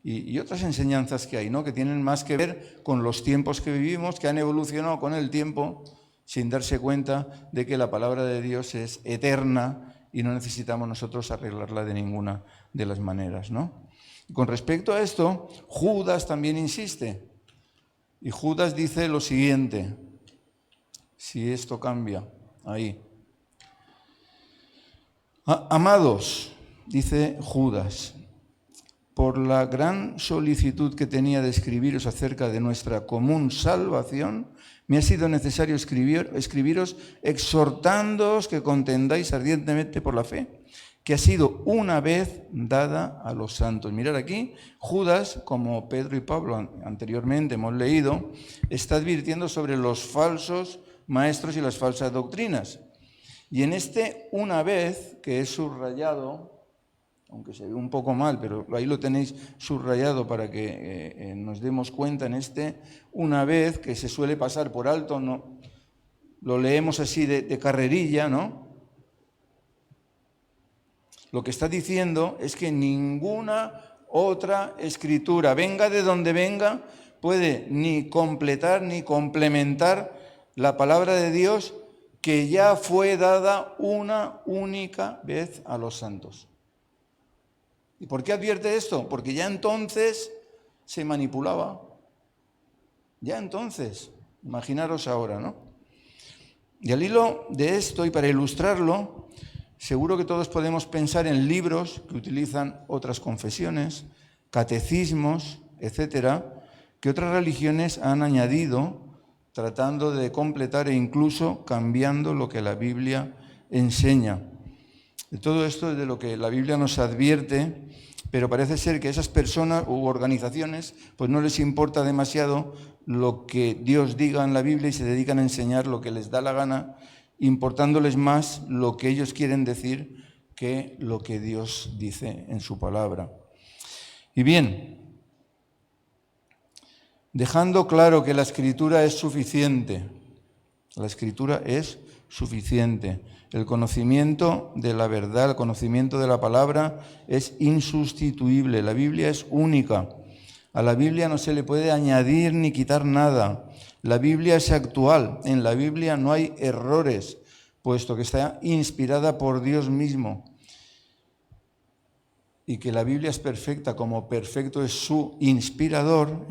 Y otras enseñanzas que hay, ¿no?, que tienen más que ver con los tiempos que vivimos, que han evolucionado con el tiempo, sin darse cuenta de que la palabra de Dios es eterna y no necesitamos nosotros arreglarla de ninguna de las maneras, ¿no? Con respecto a esto, Judas también insiste. Y Judas dice lo siguiente, si esto cambia, ahí. Amados, dice Judas, por la gran solicitud que tenía de escribiros acerca de nuestra común salvación, me ha sido necesario escribiros exhortándoos que contendáis ardientemente por la fe, que ha sido una vez dada a los santos. Mirad aquí, Judas, como Pedro y Pablo anteriormente hemos leído, está advirtiendo sobre los falsos maestros y las falsas doctrinas. Y en este una vez, que es subrayado, aunque se ve un poco mal, pero ahí lo tenéis subrayado para que nos demos cuenta, en este una vez, que se suele pasar por alto, no, lo leemos así de carrerilla, ¿no? Lo que está diciendo es que ninguna otra escritura, venga de donde venga, puede ni completar ni complementar la palabra de Dios, que ya fue dada una única vez a los santos. ¿Y por qué advierte esto? Porque ya entonces se manipulaba. Ya entonces, imaginaros ahora, ¿no? Y al hilo de esto, y para ilustrarlo, seguro que todos podemos pensar en libros que utilizan otras confesiones, catecismos, etcétera, que otras religiones han añadido, tratando de completar e incluso cambiando lo que la Biblia enseña. De todo esto es de lo que la Biblia nos advierte, pero parece ser que a esas personas u organizaciones pues no les importa demasiado lo que Dios diga en la Biblia y se dedican a enseñar lo que les da la gana, importándoles más lo que ellos quieren decir que lo que Dios dice en su palabra. Y bien, dejando claro que la Escritura es suficiente, la Escritura es suficiente. El conocimiento de la verdad, el conocimiento de la palabra es insustituible. La Biblia es única. A la Biblia no se le puede añadir ni quitar nada. La Biblia es actual. En la Biblia no hay errores, puesto que está inspirada por Dios mismo. Y que la Biblia es perfecta, como perfecto es su inspirador,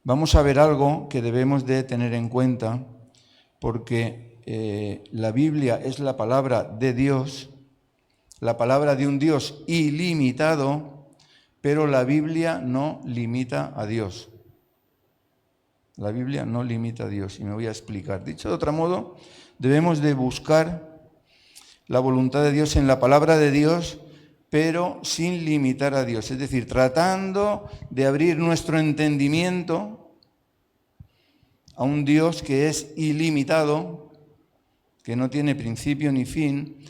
Vamos a ver algo que debemos de tener en cuenta, porque la Biblia es la palabra de Dios, la palabra de un Dios ilimitado, pero la Biblia no limita a Dios. La Biblia no limita a Dios, y me voy a explicar. Dicho de otro modo, debemos de buscar la voluntad de Dios en la palabra de Dios, pero sin limitar a Dios, es decir, tratando de abrir nuestro entendimiento a un Dios que es ilimitado, que no tiene principio ni fin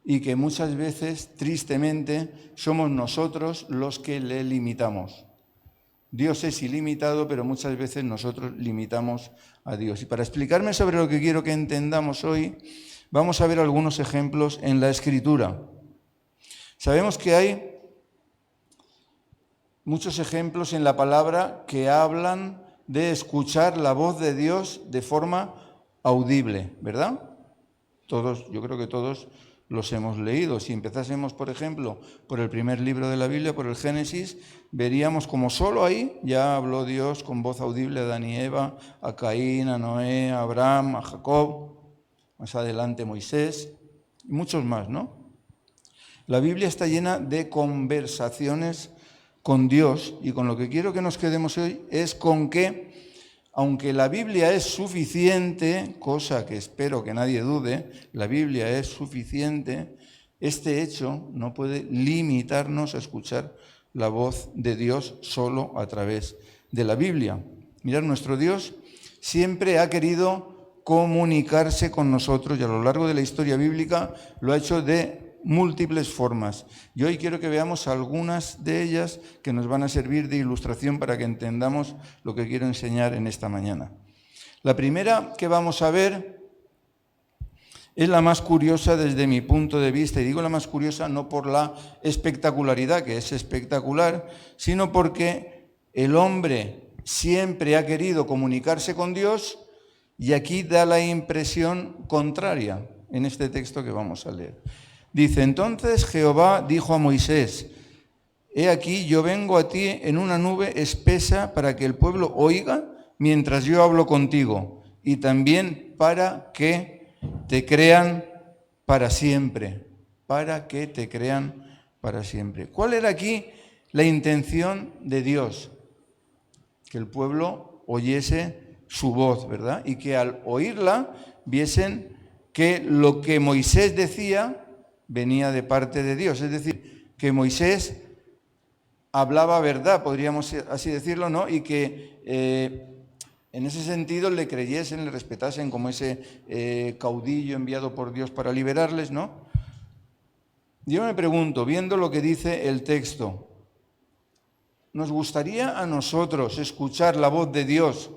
y que muchas veces, tristemente, somos nosotros los que le limitamos. Dios es ilimitado, pero muchas veces nosotros limitamos a Dios. Y para explicarme sobre lo que quiero que entendamos hoy, vamos a ver algunos ejemplos en la Escritura. Sabemos que hay muchos ejemplos en la palabra que hablan de escuchar la voz de Dios de forma audible, ¿verdad? Yo creo que todos los hemos leído. Si empezásemos, por ejemplo, por el primer libro de la Biblia, por el Génesis, veríamos como solo ahí ya habló Dios con voz audible a Adán y Eva, a Caín, a Noé, a Abraham, a Jacob, más adelante Moisés, y muchos más, ¿no? La Biblia está llena de conversaciones con Dios, y con lo que quiero que nos quedemos hoy es con que, aunque la Biblia es suficiente, cosa que espero que nadie dude, la Biblia es suficiente, este hecho no puede limitarnos a escuchar la voz de Dios solo a través de la Biblia. Mirad, nuestro Dios siempre ha querido comunicarse con nosotros y a lo largo de la historia bíblica lo ha hecho de múltiples formas. Y hoy quiero que veamos algunas de ellas que nos van a servir de ilustración para que entendamos lo que quiero enseñar en esta mañana. La primera que vamos a ver es la más curiosa desde mi punto de vista, y digo la más curiosa no por la espectacularidad, que es espectacular, sino porque el hombre siempre ha querido comunicarse con Dios y aquí da la impresión contraria en este texto que vamos a leer. Dice, entonces Jehová dijo a Moisés, he aquí yo vengo a ti en una nube espesa para que el pueblo oiga mientras yo hablo contigo y también para que te crean para siempre, para que te crean para siempre. ¿Cuál era aquí la intención de Dios? Que el pueblo oyese su voz, ¿verdad? Y que al oírla viesen que lo que Moisés decía venía de parte de Dios, es decir, que Moisés hablaba verdad, podríamos así decirlo, ¿no? Y que en ese sentido le creyesen, le respetasen como ese caudillo enviado por Dios para liberarles, ¿no? Yo me pregunto, viendo lo que dice el texto, ¿nos gustaría a nosotros escuchar la voz de Dios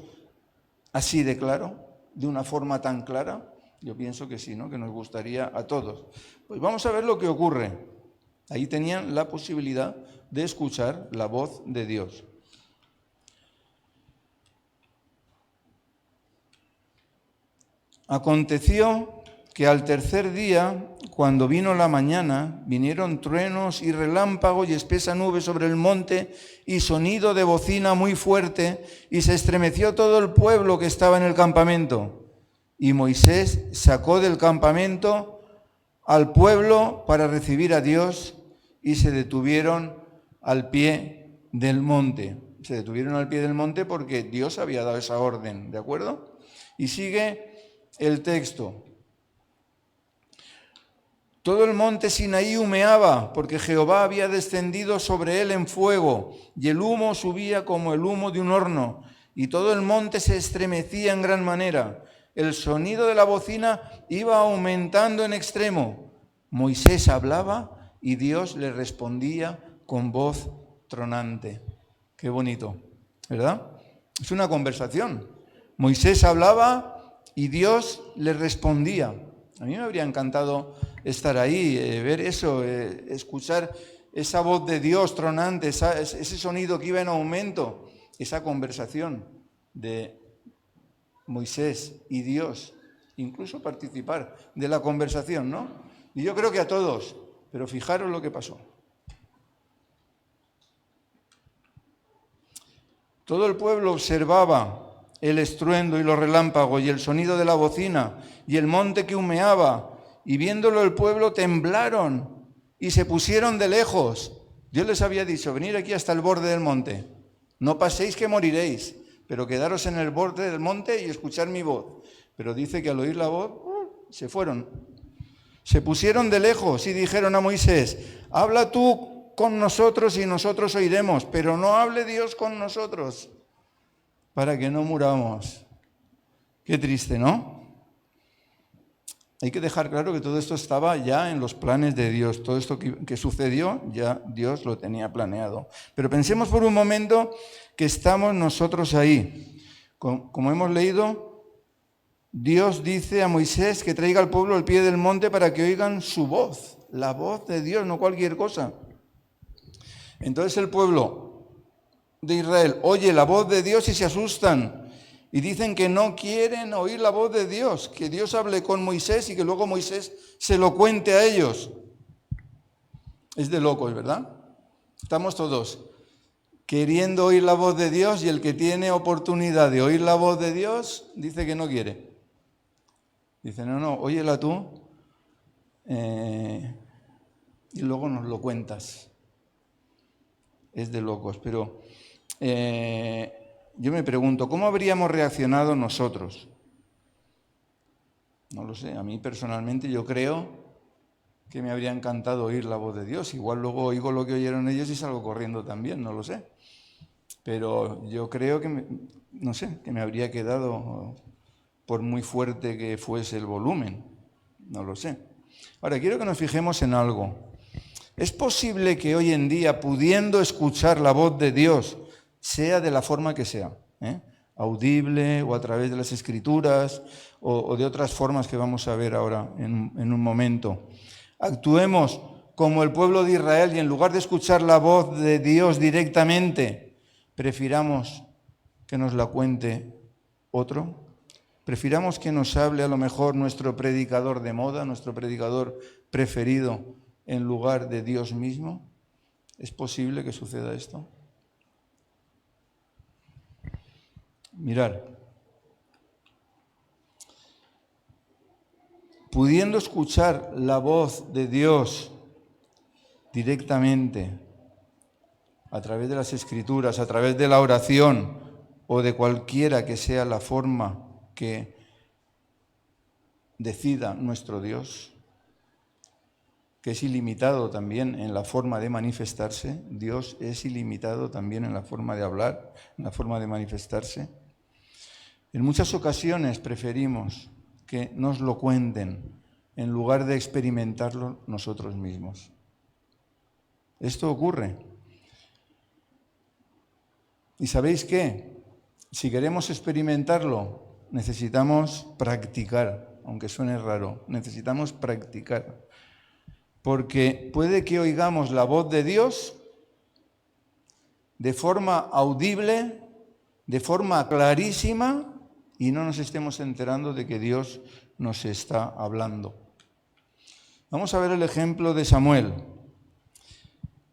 así de claro, de una forma tan clara? Yo pienso que sí, ¿no? Que nos gustaría a todos. Pues vamos a ver lo que ocurre. Ahí tenían la posibilidad de escuchar la voz de Dios. Aconteció que al tercer día, cuando vino la mañana, vinieron truenos y relámpagos y espesa nube sobre el monte y sonido de bocina muy fuerte, y se estremeció todo el pueblo que estaba en el campamento. Y Moisés sacó del campamento al pueblo para recibir a Dios y se detuvieron al pie del monte. Se detuvieron al pie del monte porque Dios había dado esa orden, ¿de acuerdo? Y sigue el texto. Todo el monte Sinaí humeaba, porque Jehová había descendido sobre él en fuego, y el humo subía como el humo de un horno, y todo el monte se estremecía en gran manera. El sonido de la bocina iba aumentando en extremo. Moisés hablaba y Dios le respondía con voz tronante. Qué bonito, ¿verdad? Es una conversación. Moisés hablaba y Dios le respondía. A mí me habría encantado estar ahí, ver eso, escuchar esa voz de Dios tronante, ese sonido que iba en aumento, esa conversación de Moisés y Dios, incluso participar de la conversación, ¿no? Y yo creo que a todos, pero fijaros lo que pasó. Todo el pueblo observaba el estruendo y los relámpagos y el sonido de la bocina y el monte que humeaba, y viéndolo el pueblo temblaron y se pusieron de lejos. Dios les había dicho, venid aquí hasta el borde del monte, no paséis que moriréis, pero quedaros en el borde del monte y escuchar mi voz. Pero dice que al oír la voz, se fueron. Se pusieron de lejos y dijeron a Moisés, habla tú con nosotros y nosotros oiremos, pero no hable Dios con nosotros, para que no muramos. Qué triste, ¿no? Hay que dejar claro que todo esto estaba ya en los planes de Dios. Todo esto que sucedió, ya Dios lo tenía planeado. Pero pensemos por un momento que estamos nosotros ahí. Como hemos leído, Dios dice a Moisés que traiga al pueblo al pie del monte para que oigan su voz. La voz de Dios, no cualquier cosa. Entonces el pueblo de Israel oye la voz de Dios y se asustan. Y dicen que no quieren oír la voz de Dios, que Dios hable con Moisés y que luego Moisés se lo cuente a ellos. Es de locos, ¿verdad? Estamos todos queriendo oír la voz de Dios y el que tiene oportunidad de oír la voz de Dios dice que no quiere. Dice, no, óyela tú y luego nos lo cuentas. Es de locos, pero... yo me pregunto, ¿cómo habríamos reaccionado nosotros? No lo sé, a mí personalmente yo creo que me habría encantado oír la voz de Dios. Igual luego oigo lo que oyeron ellos y salgo corriendo también, no lo sé. Pero yo creo que, que me habría quedado por muy fuerte que fuese el volumen. No lo sé. Ahora, quiero que nos fijemos en algo. ¿Es posible que hoy en día, pudiendo escuchar la voz de Dios, sea de la forma que sea, audible o a través de las escrituras o de otras formas que vamos a ver ahora en un momento, actuemos como el pueblo de Israel y en lugar de escuchar la voz de Dios directamente, prefiramos que nos la cuente otro? ¿Prefiramos que nos hable a lo mejor nuestro predicador de moda, nuestro predicador preferido, en lugar de Dios mismo? ¿Es posible que suceda esto? Mirar, pudiendo escuchar la voz de Dios directamente, a través de las escrituras, a través de la oración o de cualquiera que sea la forma que decida nuestro Dios, que es ilimitado también en la forma de manifestarse, Dios es ilimitado también en la forma de hablar, en la forma de manifestarse. En muchas ocasiones preferimos que nos lo cuenten en lugar de experimentarlo nosotros mismos. Esto ocurre. ¿Y sabéis qué? Si queremos experimentarlo, necesitamos practicar, aunque suene raro, necesitamos practicar. Porque puede que oigamos la voz de Dios de forma audible, de forma clarísima, y no nos estemos enterando de que Dios nos está hablando. Vamos a ver el ejemplo de Samuel.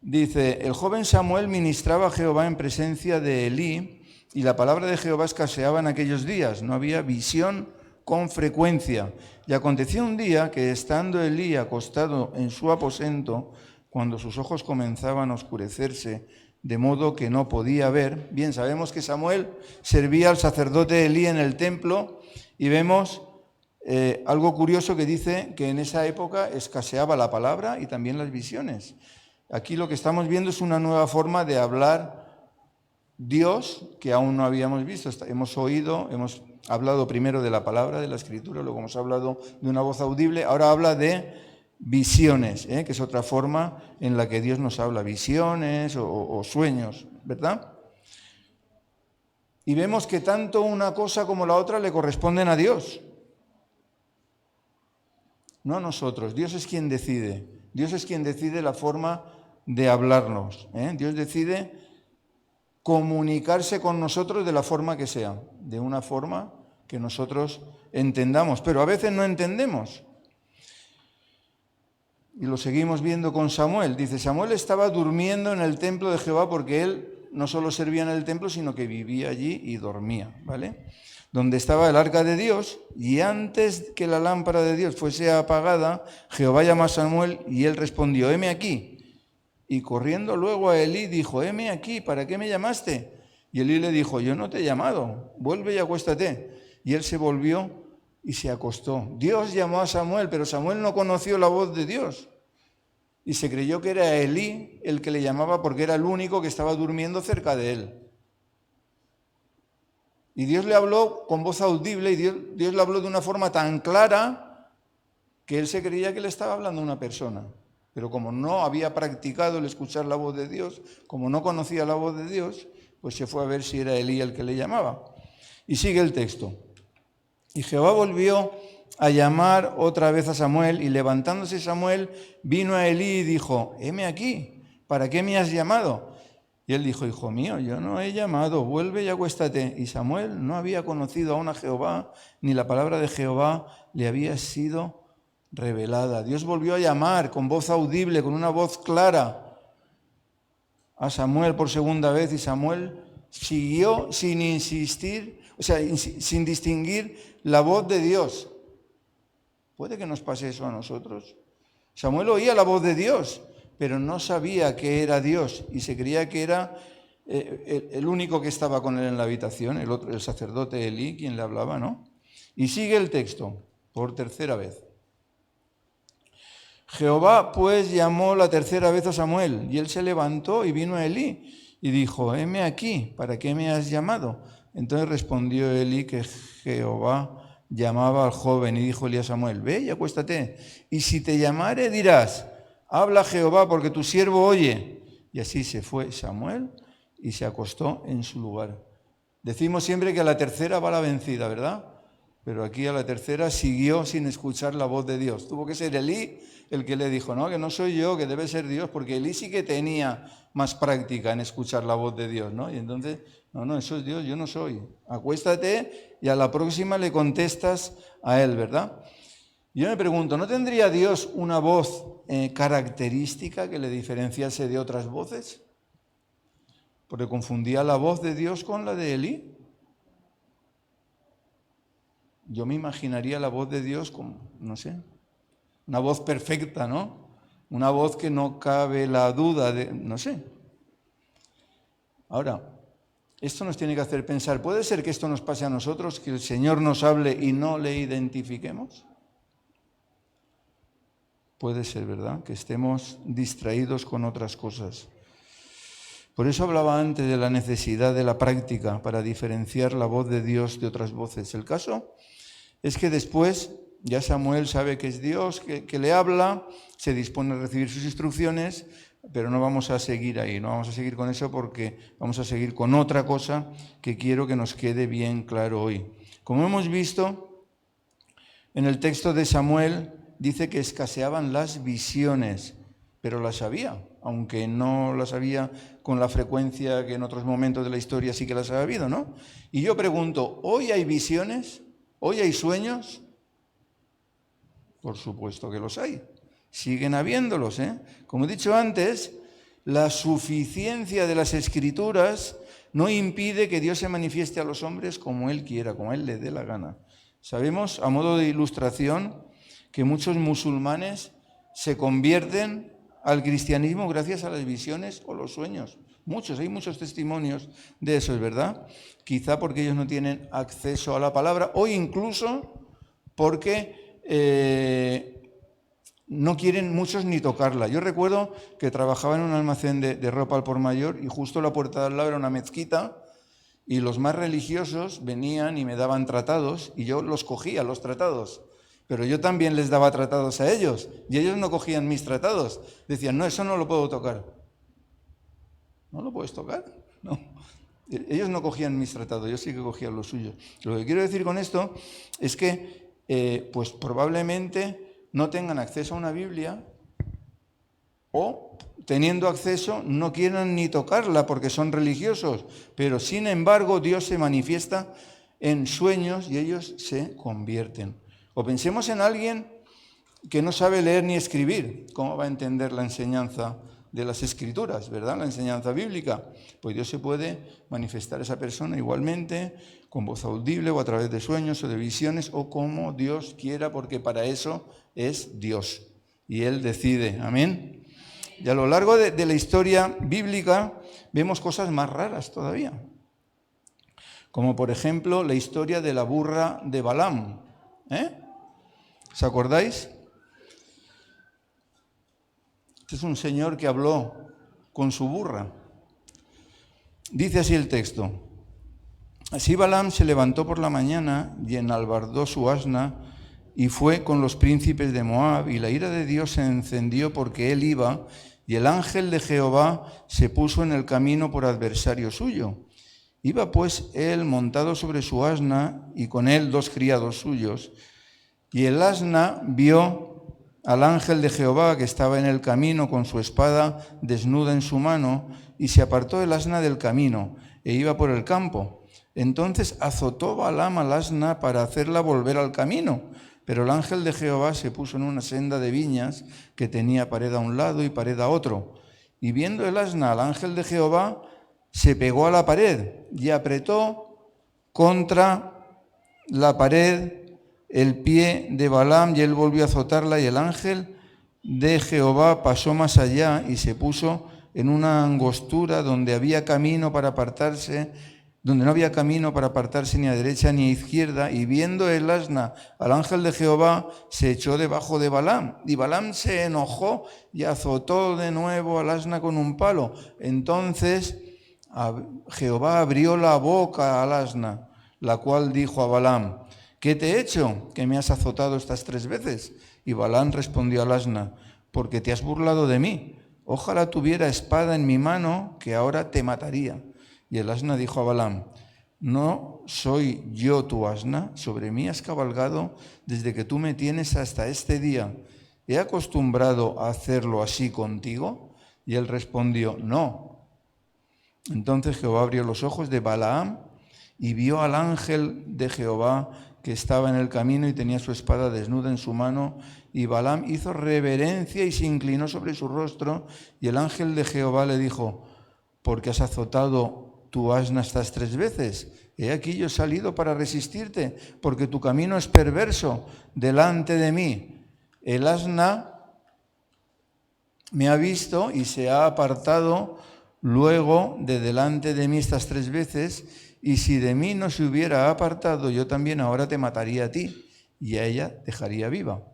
Dice, el joven Samuel ministraba a Jehová en presencia de Elí, y la palabra de Jehová escaseaba en aquellos días, no había visión con frecuencia. Y aconteció un día que, estando Elí acostado en su aposento, cuando sus ojos comenzaban a oscurecerse, de modo que no podía ver. Bien, sabemos que Samuel servía al sacerdote Elí en el templo y vemos algo curioso que dice que en esa época escaseaba la palabra y también las visiones. Aquí lo que estamos viendo es una nueva forma de hablar Dios que aún no habíamos visto. Hemos oído, hemos hablado primero de la palabra, de la escritura, luego hemos hablado de una voz audible, ahora habla de visiones, que es otra forma en la que Dios nos habla, visiones o sueños, ¿verdad? Y vemos que tanto una cosa como la otra le corresponden a Dios, no a nosotros. Dios es quien decide. Dios es quien decide la forma de hablarnos. Dios decide comunicarse con nosotros de la forma que sea, de una forma que nosotros entendamos, pero a veces no entendemos. Y lo seguimos viendo con Samuel. Dice, Samuel estaba durmiendo en el templo de Jehová porque él no solo servía en el templo, sino que vivía allí y dormía, ¿vale? Donde estaba el arca de Dios, y antes que la lámpara de Dios fuese apagada, Jehová llamó a Samuel y él respondió, heme aquí. Y corriendo luego a Elí dijo, heme aquí, ¿para qué me llamaste? Y Elí le dijo, yo no te he llamado, vuelve y acuéstate. Y él se volvió y se acostó. Dios llamó a Samuel, pero Samuel no conoció la voz de Dios. Y se creyó que era Elí el que le llamaba porque era el único que estaba durmiendo cerca de él. Y Dios le habló con voz audible y Dios le habló de una forma tan clara que él se creía que le estaba hablando a una persona. Pero como no había practicado el escuchar la voz de Dios, como no conocía la voz de Dios, pues se fue a ver si era Elí el que le llamaba. Y sigue el texto. Y Jehová volvió a llamar otra vez a Samuel, y levantándose Samuel, vino a Elí y dijo, heme aquí, ¿para qué me has llamado? Y él dijo, hijo mío, yo no he llamado, vuelve y acuéstate. Y Samuel no había conocido aún a Jehová, ni la palabra de Jehová le había sido revelada. Dios volvió a llamar con voz audible, con una voz clara a Samuel por segunda vez, y Samuel siguió sin insistir, o sea, sin distinguir la voz de Dios. ¿Puede que nos pase eso a nosotros? Samuel oía la voz de Dios, pero no sabía que era Dios y se creía que era el único que estaba con él en la habitación, el sacerdote Elí, quien le hablaba, ¿no? Y sigue el texto, por tercera vez. Jehová pues llamó la tercera vez a Samuel, y él se levantó y vino a Elí y dijo, heme aquí, ¿para qué me has llamado? Entonces respondió Elí que Jehová llamaba al joven, y dijo Elí a Samuel, ve y acuéstate, y si te llamare dirás, habla Jehová porque tu siervo oye. Y así se fue Samuel y se acostó en su lugar. Decimos siempre que a la tercera va la vencida, ¿verdad? Pero aquí a la tercera siguió sin escuchar la voz de Dios. Tuvo que ser Elí el que le dijo, no, que no soy yo, que debe ser Dios, porque Elí sí que tenía más práctica en escuchar la voz de Dios, ¿no? Y entonces, no, eso es Dios, yo no soy. Acuéstate y a la próxima le contestas a él, ¿verdad? Yo me pregunto, ¿no tendría Dios una voz característica que le diferenciase de otras voces? Porque confundía la voz de Dios con la de Elí. Yo me imaginaría la voz de Dios como, no sé, una voz perfecta, ¿no? Una voz que no cabe la duda de, no sé. Ahora, esto nos tiene que hacer pensar, ¿puede ser que esto nos pase a nosotros, que el Señor nos hable y no le identifiquemos? Puede ser, ¿verdad? Que estemos distraídos con otras cosas. Por eso hablaba antes de la necesidad de la práctica para diferenciar la voz de Dios de otras voces. El caso es que después ya Samuel sabe que es Dios, que le habla, se dispone a recibir sus instrucciones, pero no vamos a seguir ahí, no vamos a seguir con eso porque vamos a seguir con otra cosa que quiero que nos quede bien claro hoy. Como hemos visto, en el texto de Samuel dice que escaseaban las visiones, pero las había, aunque no las había con la frecuencia que en otros momentos de la historia sí que las ha habido, ¿no? Y yo pregunto, ¿hoy hay visiones? ¿Hoy hay sueños? Por supuesto que los hay. Siguen habiéndolos, ¿eh? Como he dicho antes, la suficiencia de las Escrituras no impide que Dios se manifieste a los hombres como Él quiera, como Él le dé la gana. Sabemos, a modo de ilustración, que muchos musulmanes se convierten al cristianismo gracias a las visiones o los sueños. Hay muchos testimonios de eso, ¿es verdad? Quizá porque ellos no tienen acceso a la palabra o incluso porque no quieren muchos ni tocarla. Yo recuerdo que trabajaba en un almacén de ropa al por mayor y justo la puerta de al lado era una mezquita y los más religiosos venían y me daban tratados y yo los cogía, los tratados. Pero yo también les daba tratados a ellos y ellos no cogían mis tratados. Decían, no, eso no lo puedo tocar. ¿No lo puedes tocar? No. Ellos no cogían mis tratados, yo sí que cogía los suyos. Lo que quiero decir con esto es que pues probablemente no tengan acceso a una Biblia o teniendo acceso no quieran ni tocarla porque son religiosos, pero sin embargo Dios se manifiesta en sueños y ellos se convierten. O pensemos en alguien que no sabe leer ni escribir, ¿cómo va a entender la enseñanza de las Escrituras, verdad? La enseñanza bíblica. Pues Dios se puede manifestar a esa persona igualmente, con voz audible o a través de sueños o de visiones, o como Dios quiera, porque para eso es Dios. Y Él decide, amén. Y a lo largo de la historia bíblica vemos cosas más raras todavía. Como por ejemplo la historia de la burra de Balaam. ¿Os acordáis? Este es un señor que habló con su burra. Dice así el texto. Así Balaam se levantó por la mañana y enalbardó su asna y fue con los príncipes de Moab, y la ira de Dios se encendió porque él iba, y el ángel de Jehová se puso en el camino por adversario suyo. Iba pues él montado sobre su asna y con él 2 criados suyos, y el asna vio al ángel de Jehová que estaba en el camino con su espada desnuda en su mano, y se apartó el asna del camino e iba por el campo. Entonces azotó Balaam al asna para hacerla volver al camino, pero el ángel de Jehová se puso en una senda de viñas que tenía pared a un lado y pared a otro. Y viendo el asna al ángel de Jehová, se pegó a la pared y apretó contra la pared el pie de Balaam, y él volvió a azotarla, y el ángel de Jehová pasó más allá y se puso en una angostura donde no había camino para apartarse ni a derecha ni a izquierda, y viendo el asna al ángel de Jehová, se echó debajo de Balaam, y Balaam se enojó y azotó de nuevo al asna con un palo. Entonces Jehová abrió la boca al asna, la cual dijo a Balaam: ¿qué te he hecho, que me has azotado estas 3 veces? Y Balaam respondió al asna: porque te has burlado de mí. Ojalá tuviera espada en mi mano, que ahora te mataría. Y el asna dijo a Balaam: ¿no soy yo tu asna? Sobre mí has cabalgado desde que tú me tienes hasta este día. ¿He acostumbrado a hacerlo así contigo? Y él respondió: no. Entonces Jehová abrió los ojos de Balaam y vio al ángel de Jehová que estaba en el camino y tenía su espada desnuda en su mano, y Balaam hizo reverencia y se inclinó sobre su rostro, y el ángel de Jehová le dijo: ¿por qué has azotado tu asna estas 3 veces? He aquí yo he salido para resistirte, porque tu camino es perverso delante de mí. El asna me ha visto y se ha apartado luego de delante de mí estas 3 veces, y si de mí no se hubiera apartado, yo también ahora te mataría a ti, y a ella dejaría viva.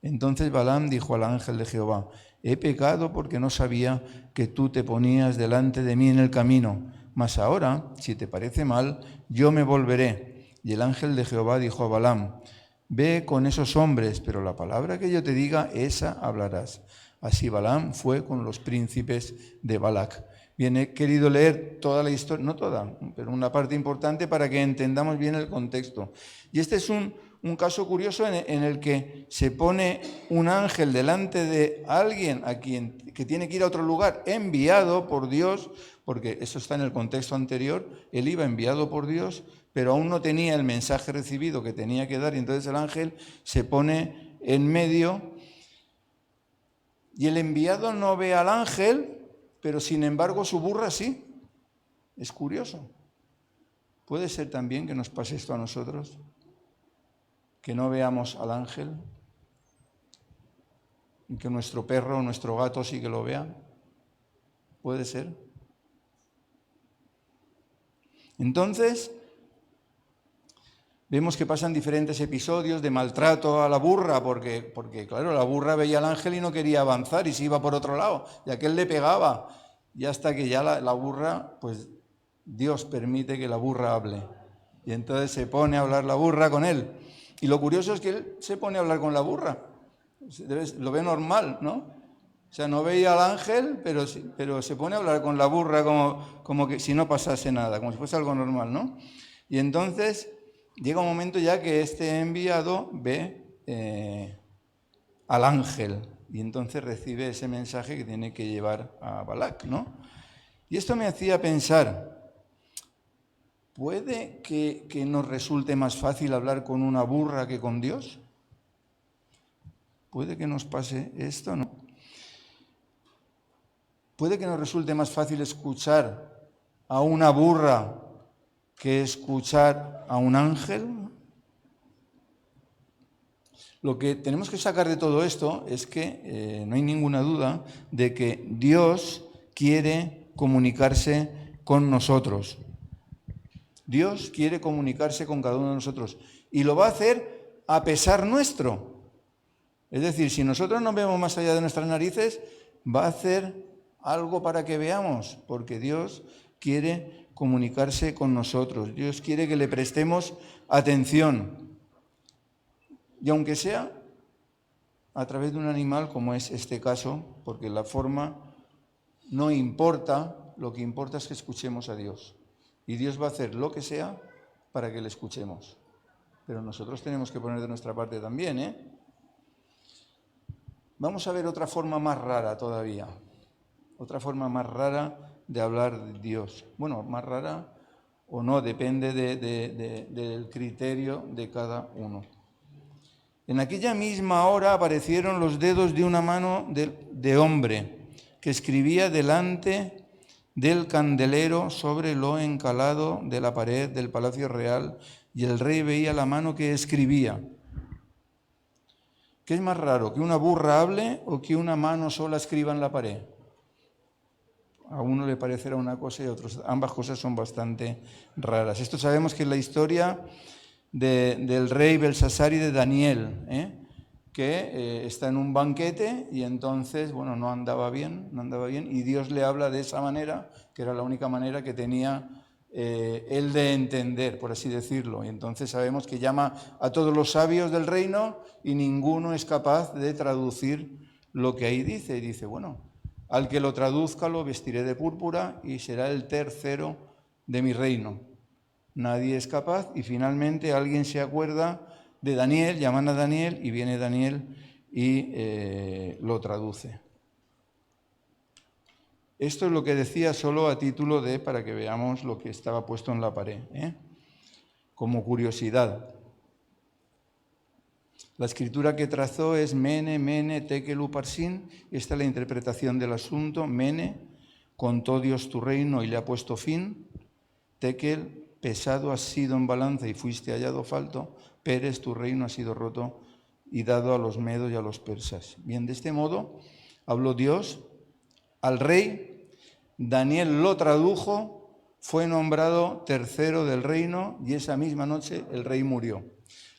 Entonces Balaam dijo al ángel de Jehová: he pecado porque no sabía que tú te ponías delante de mí en el camino, mas ahora, si te parece mal, yo me volveré. Y el ángel de Jehová dijo a Balaam: ve con esos hombres, pero la palabra que yo te diga, esa hablarás. Así Balaam fue con los príncipes de Balac. Bien, he querido leer toda la historia, no toda, pero una parte importante para que entendamos bien el contexto. Y este es un caso curioso en el que se pone un ángel delante de alguien que tiene que ir a otro lugar, enviado por Dios, porque eso está en el contexto anterior. Él iba enviado por Dios, pero aún no tenía el mensaje recibido que tenía que dar, y entonces el ángel se pone en medio, y el enviado no ve al ángel, pero sin embargo su burra sí. Es curioso. ¿Puede ser también que nos pase esto a nosotros? Que no veamos al ángel y que nuestro perro o nuestro gato sí que lo vea. ¿Puede ser? Entonces, Vemos que pasan diferentes episodios de maltrato a la burra, porque claro, la burra veía al ángel y no quería avanzar y se iba por otro lado, y aquel le pegaba. Y hasta que ya la burra, pues Dios permite que la burra hable. Y entonces se pone a hablar la burra con él. Y lo curioso es que él se pone a hablar con la burra. Lo ve normal, ¿no? O sea, no veía al ángel, pero se pone a hablar con la burra como que si no pasase nada, como si fuese algo normal, ¿no? Y entonces llega un momento ya que este enviado ve al ángel y entonces recibe ese mensaje que tiene que llevar a Balac, ¿no? Y esto me hacía pensar, ¿puede que nos resulte más fácil hablar con una burra que con Dios? ¿Puede que nos pase esto, no? ¿Puede que nos resulte más fácil escuchar a una burra que escuchar a un ángel? Lo que tenemos que sacar de todo esto es que no hay ninguna duda de que Dios quiere comunicarse con nosotros. Dios quiere comunicarse con cada uno de nosotros y lo va a hacer a pesar nuestro. Es decir, si nosotros no vemos más allá de nuestras narices, va a hacer algo para que veamos, porque Dios quiere comunicarse con nosotros. Dios quiere que le prestemos atención. Y aunque sea a través de un animal, como es este caso, porque la forma no importa, lo que importa es que escuchemos a Dios. Y Dios va a hacer lo que sea para que le escuchemos. Pero nosotros tenemos que poner de nuestra parte también, ¿eh? Vamos a ver otra forma más rara todavía. Otra forma más rara de hablar de Dios. Bueno, más rara o no, depende del criterio de cada uno. En aquella misma hora aparecieron los dedos de una mano de hombre que escribía delante del candelero sobre lo encalado de la pared del palacio real, y el rey veía la mano que escribía. ¿Qué es más raro, que una burra hable o que una mano sola escriba en la pared? A uno le parecerá una cosa y a otros. Ambas cosas son bastante raras. Esto sabemos que es la historia del rey Belsasar y de Daniel, que está en un banquete y entonces, bueno, no andaba bien, y Dios le habla de esa manera, que era la única manera que tenía él de entender, por así decirlo. Y entonces sabemos que llama a todos los sabios del reino y ninguno es capaz de traducir lo que ahí dice. Y dice, bueno, al que lo traduzca lo vestiré de púrpura y será el tercero de mi reino. Nadie es capaz y finalmente alguien se acuerda de Daniel, llaman a Daniel y viene Daniel y lo traduce. Esto es lo que decía solo a título de, para que veamos lo que estaba puesto en la pared, como curiosidad. La escritura que trazó es Mene, Mene, Tekel, Uparsin. Esta es la interpretación del asunto. Mene, contó Dios tu reino y le ha puesto fin. Tekel, pesado has sido en balanza y fuiste hallado falto. Peres, tu reino ha sido roto y dado a los medos y a los persas. Bien, de este modo habló Dios al rey. Daniel lo tradujo, fue nombrado tercero del reino y esa misma noche el rey murió.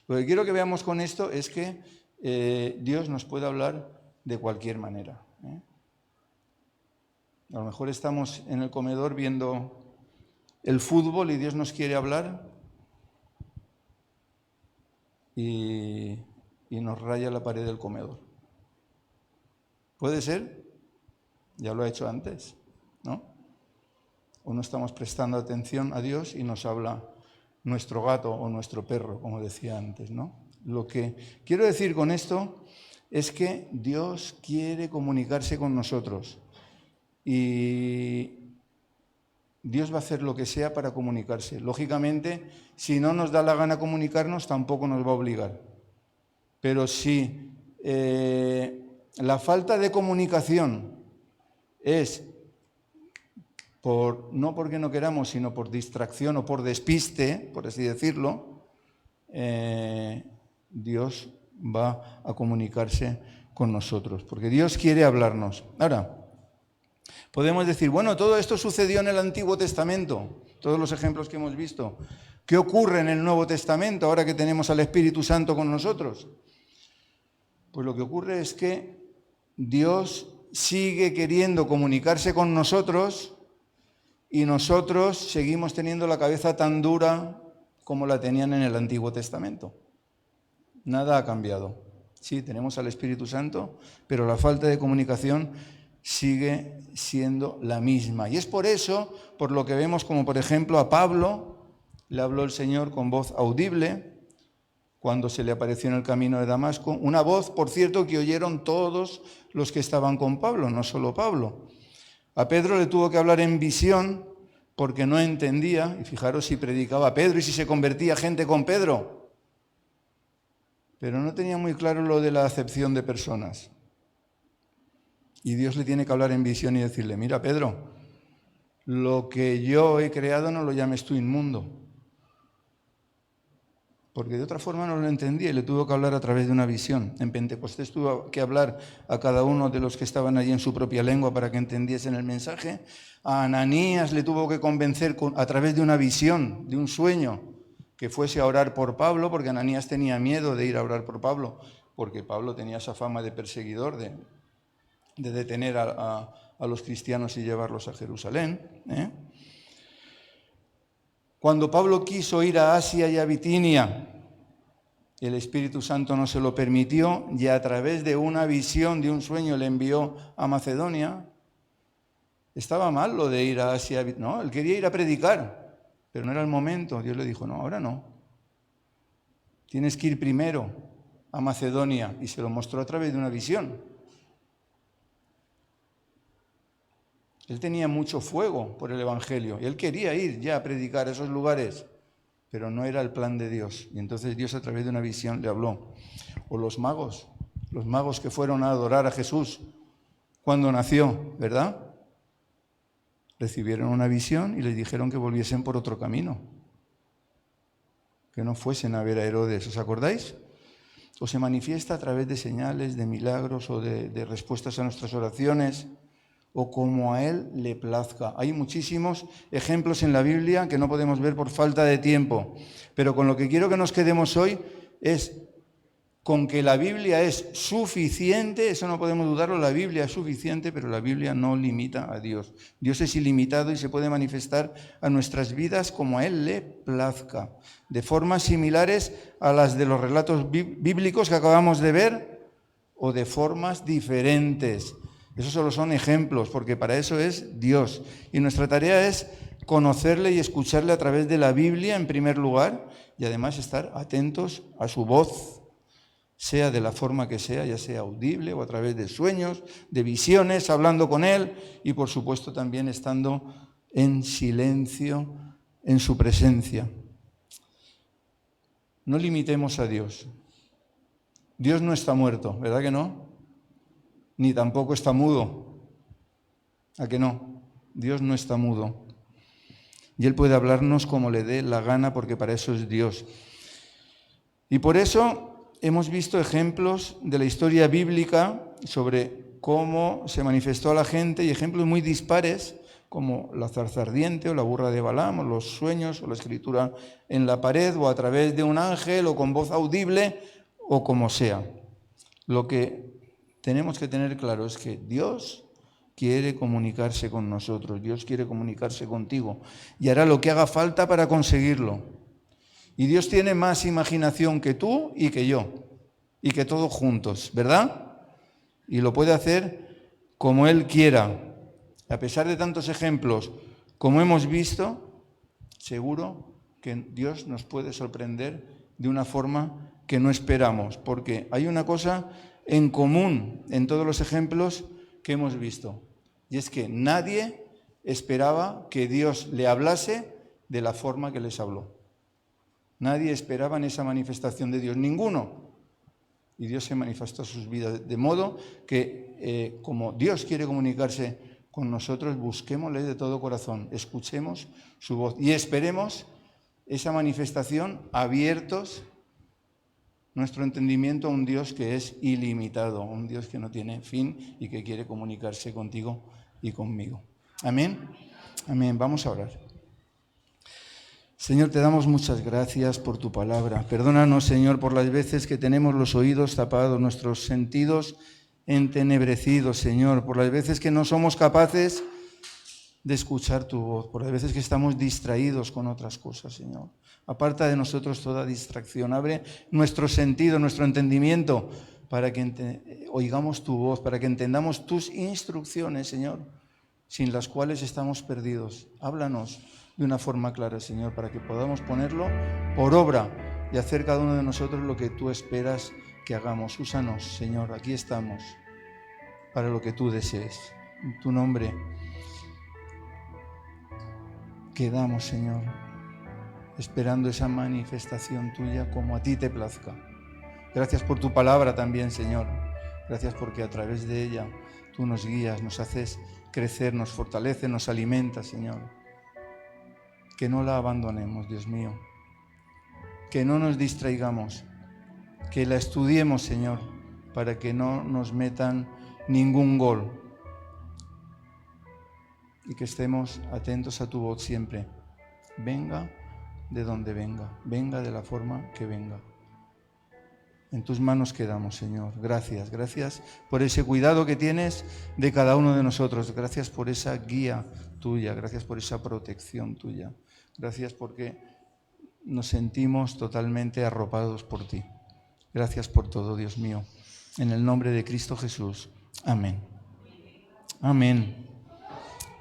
Lo que quiero que veamos con esto es que Dios nos puede hablar de cualquier manera. A lo mejor estamos en el comedor viendo el fútbol y Dios nos quiere hablar y nos raya la pared del comedor. ¿Puede ser? Ya lo ha hecho antes, ¿no? O no estamos prestando atención a Dios y nos habla nuestro gato o nuestro perro, como decía antes, ¿no? Lo que quiero decir con esto es que Dios quiere comunicarse con nosotros y Dios va a hacer lo que sea para comunicarse. Lógicamente, si no nos da la gana comunicarnos, tampoco nos va a obligar. Pero si la falta de comunicación es no porque no queramos, sino por distracción o por despiste, por así decirlo, Dios va a comunicarse con nosotros, porque Dios quiere hablarnos. Ahora, podemos decir, bueno, todo esto sucedió en el Antiguo Testamento. todos los ejemplos que hemos visto. ¿Qué ocurre en el Nuevo Testamento ahora que tenemos al Espíritu Santo con nosotros? Pues lo que ocurre es que Dios sigue queriendo comunicarse con nosotros y nosotros seguimos teniendo la cabeza tan dura como la tenían en el Antiguo Testamento. Nada ha cambiado. Sí, tenemos al Espíritu Santo, pero la falta de comunicación sigue siendo la misma. Y es por eso, por lo que vemos como por ejemplo a Pablo, le habló el Señor con voz audible cuando se le apareció en el camino de Damasco. Una voz, por cierto, que oyeron todos los que estaban con Pablo, no solo Pablo. A Pedro le tuvo que hablar en visión porque no entendía, y fijaros si predicaba Pedro y si se convertía gente con Pedro. Pero no tenía muy claro lo de la acepción de personas. Y Dios le tiene que hablar en visión y decirle, mira Pedro, lo que yo he creado no lo llames tú inmundo. Porque de otra forma no lo entendía y le tuvo que hablar a través de una visión. En Pentecostés tuvo que hablar a cada uno de los que estaban allí en su propia lengua para que entendiesen el mensaje. A Ananías le tuvo que convencer a través de una visión, de un sueño, que fuese a orar por Pablo, porque Ananías tenía miedo de ir a orar por Pablo, porque Pablo tenía esa fama de perseguidor, de detener a los cristianos y llevarlos a Jerusalén. Cuando Pablo quiso ir a Asia y a Bitinia, el Espíritu Santo no se lo permitió y a través de una visión, de un sueño, le envió a Macedonia. Estaba mal lo de ir a Asia, no, él quería ir a predicar, pero no era el momento. Dios le dijo, no, ahora no. Tienes que ir primero a Macedonia y se lo mostró a través de una visión. Él tenía mucho fuego por el Evangelio y él quería ir ya a predicar a esos lugares, pero no era el plan de Dios. Y entonces Dios a través de una visión le habló. O los magos que fueron a adorar a Jesús cuando nació, ¿verdad? Recibieron una visión y les dijeron que volviesen por otro camino, que no fuesen a ver a Herodes. ¿Os acordáis? O se manifiesta a través de señales, de milagros o de respuestas a nuestras oraciones, o como a Él le plazca. Hay muchísimos ejemplos en la Biblia que no podemos ver por falta de tiempo, pero con lo que quiero que nos quedemos hoy es con que la Biblia es suficiente, eso no podemos dudarlo, la Biblia es suficiente, pero la Biblia no limita a Dios. Dios es ilimitado y se puede manifestar a nuestras vidas como a Él le plazca, de formas similares a las de los relatos bíblicos que acabamos de ver o de formas diferentes. Esos solo son ejemplos, porque para eso es Dios. Y nuestra tarea es conocerle y escucharle a través de la Biblia en primer lugar y además estar atentos a su voz, sea de la forma que sea, ya sea audible o a través de sueños, de visiones, hablando con Él y por supuesto también estando en silencio en su presencia. No limitemos a Dios. Dios no está muerto, ¿verdad que no? Ni tampoco está mudo. ¿A que no? Dios no está mudo. Y Él puede hablarnos como le dé la gana, porque para eso es Dios. Y por eso hemos visto ejemplos de la historia bíblica sobre cómo se manifestó a la gente y ejemplos muy dispares, como la zarza ardiente o la burra de Balaam, o los sueños, o la escritura en la pared, o a través de un ángel, o con voz audible, o como sea. Lo que tenemos que tener claro es que Dios quiere comunicarse con nosotros, Dios quiere comunicarse contigo y hará lo que haga falta para conseguirlo. Y Dios tiene más imaginación que tú y que yo, y que todos juntos, ¿verdad? Y lo puede hacer como Él quiera. A pesar de tantos ejemplos como hemos visto, seguro que Dios nos puede sorprender de una forma que no esperamos, porque hay una cosa en común en todos los ejemplos que hemos visto, y es que nadie esperaba que Dios le hablase de la forma que les habló. Nadie esperaba en esa manifestación de Dios, ninguno. Y Dios se manifestó en sus vidas, de modo que como Dios quiere comunicarse con nosotros, busquémosle de todo corazón, escuchemos su voz y esperemos esa manifestación abiertos nuestro entendimiento a un Dios que es ilimitado, un Dios que no tiene fin y que quiere comunicarse contigo y conmigo. Amén. Amén. Vamos a orar. Señor, te damos muchas gracias por tu palabra. Perdónanos, Señor, por las veces que tenemos los oídos tapados, nuestros sentidos entenebrecidos, Señor, por las veces que no somos capaces de escuchar tu voz, por las veces que estamos distraídos con otras cosas, Señor. Aparta de nosotros toda distracción, abre nuestro sentido, nuestro entendimiento, para que oigamos tu voz, para que entendamos tus instrucciones, Señor, sin las cuales estamos perdidos. Háblanos de una forma clara, Señor, para que podamos ponerlo por obra y hacer cada uno de nosotros lo que tú esperas que hagamos. Úsanos, Señor, aquí estamos para lo que tú desees. En tu nombre quedamos, Señor, esperando esa manifestación tuya como a ti te plazca. Gracias por tu palabra también, Señor. Gracias porque a través de ella tú nos guías, nos haces crecer, nos fortaleces, nos alimentas, Señor. Que no la abandonemos, Dios mío. Que no nos distraigamos. Que la estudiemos, Señor, para que no nos metan ningún gol. Y que estemos atentos a tu voz siempre. Venga de donde venga, venga de la forma que venga. En tus manos quedamos, Señor. Gracias, gracias por ese cuidado que tienes de cada uno de nosotros. Gracias por esa guía tuya, gracias por esa protección tuya. Gracias porque nos sentimos totalmente arropados por ti. Gracias por todo, Dios mío. En el nombre de Cristo Jesús. Amén. Amén.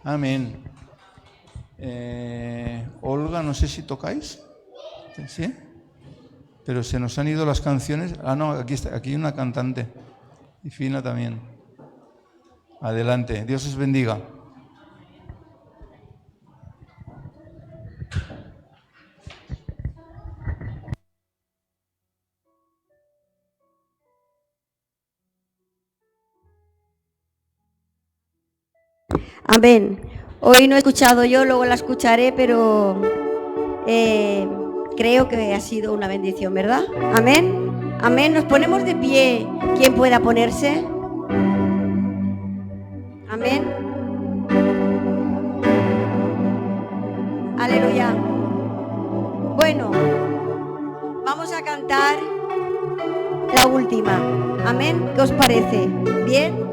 Amén. Olga, no sé si tocáis. ¿Sí? Pero se nos han ido las canciones. Ah, no, aquí está, aquí hay una cantante. Y Fina también. Adelante. Dios os bendiga. Amén. Hoy no he escuchado yo, luego la escucharé, pero creo que ha sido una bendición, ¿verdad? Amén. Amén. Nos ponemos de pie. ¿Quién pueda ponerse? Amén. Aleluya. Bueno, vamos a cantar la última. Amén. ¿Qué os parece? ¿Bien?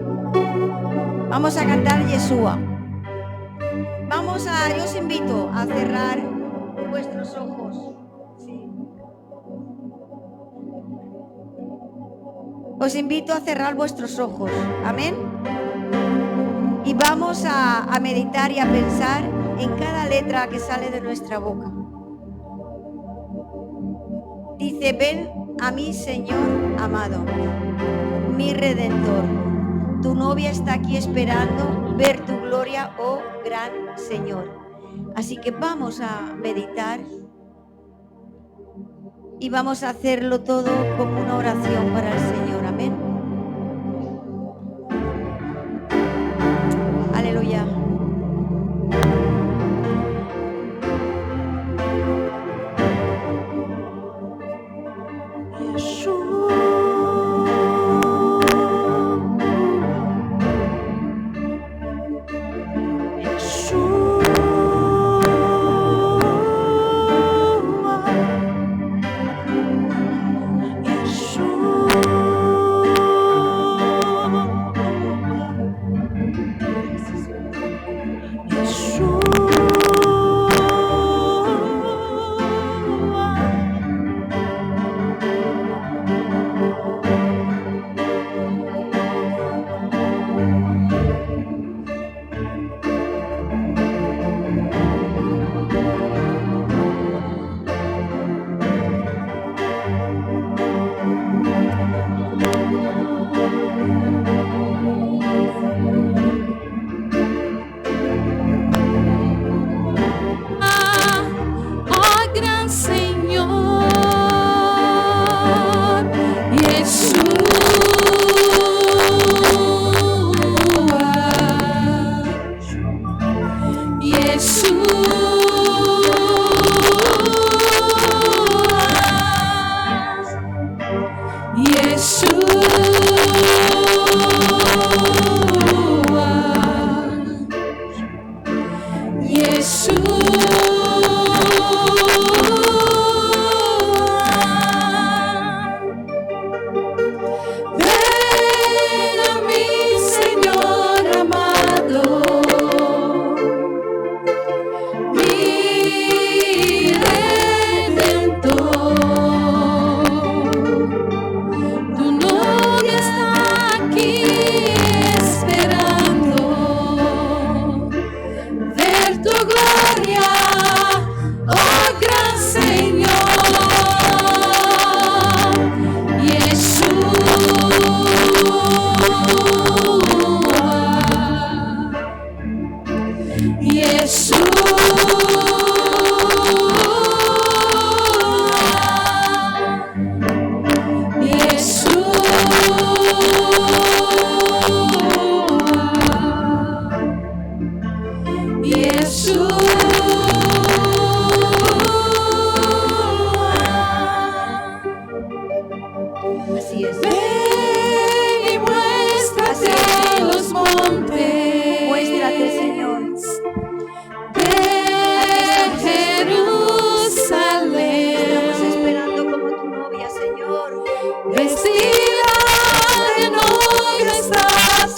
Vamos a cantar Yeshua. Yo os invito a cerrar vuestros ojos. Sí. Os invito a cerrar vuestros ojos. Amén. Y vamos a meditar y a pensar en cada letra que sale de nuestra boca. Dice: ven a mí, Señor amado, mi Redentor. Tu novia está aquí esperando ver tu gloria, oh gran Señor. Así que vamos a meditar y vamos a hacerlo todo como una oración para el Señor. Amén. Aleluya. Yeshua.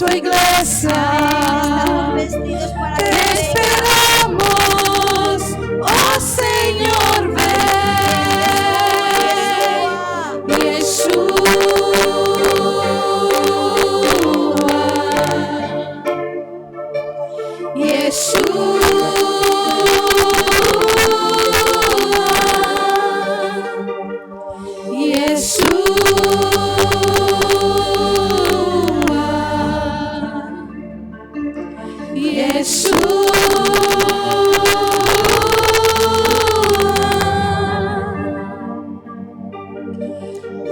tu iglesia. Estamos vestidos para Te que vengas. esperamos, oh Señor, ven.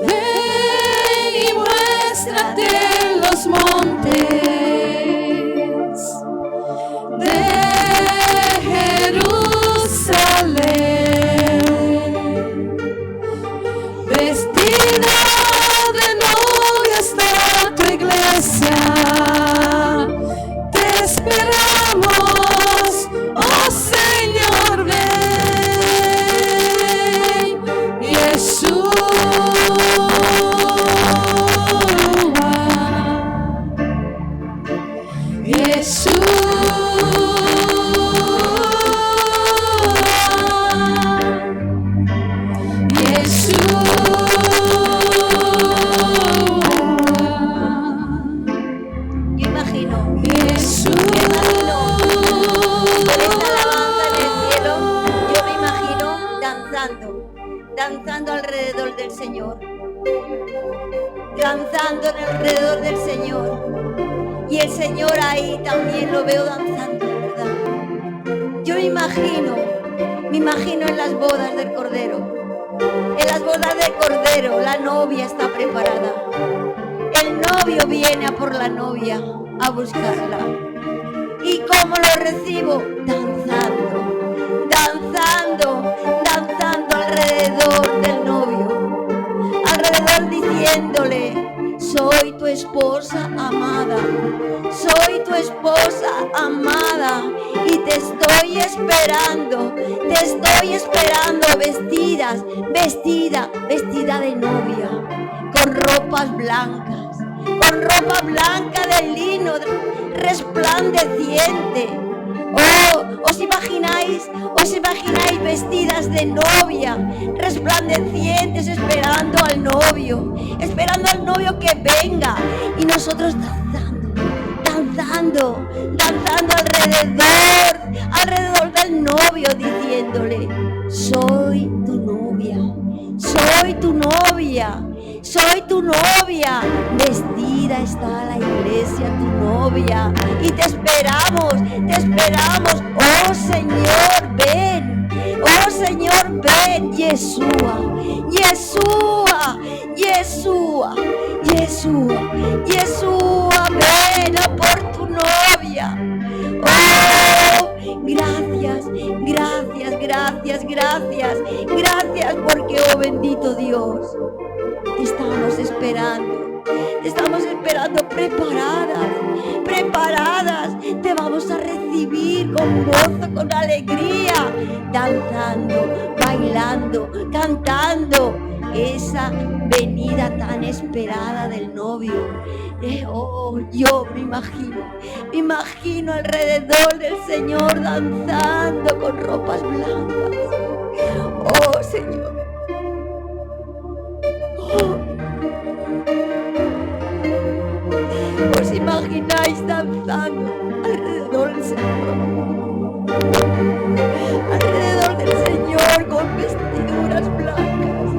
Ven y muéstrate en los montes de Jerusalén. Vestida de novia está tu iglesia. Te esperamos, oh Señor, ven. Jesús. Yo imagino con esta alabanza en el cielo, yo me imagino danzando alrededor del Señor, danzando alrededor del Señor, y el Señor ahí también lo veo danzando, ¿verdad? Yo me imagino en las bodas del Cordero. En las bodas del Cordero la novia está preparada. El novio viene a por la novia a buscarla. ¿Y cómo lo recibo? Danzando alrededor del novio, alrededor diciéndole: soy tu esposa amada, soy tu esposa amada, y te estoy esperando vestida de novia, con ropa blanca de lino resplandeciente. Oh, ¿os imagináis vestidas de novia, resplandecientes, esperando al novio que venga, y nosotros danzando alrededor del novio, diciéndole: soy tu novia, vestida está la iglesia, tu novia, y te esperamos, oh Señor, ven, Yeshua, ven a por tu novia. Oh, gracias, porque, oh bendito Dios, te estamos esperando preparadas, te vamos a recibir con gozo, con alegría, danzando, bailando, cantando esa venida tan esperada del novio. Yo me imagino alrededor del Señor danzando con ropas blancas. Oh Señor. ¿Os imagináis danzando alrededor del Señor? Alrededor del Señor con vestiduras blancas.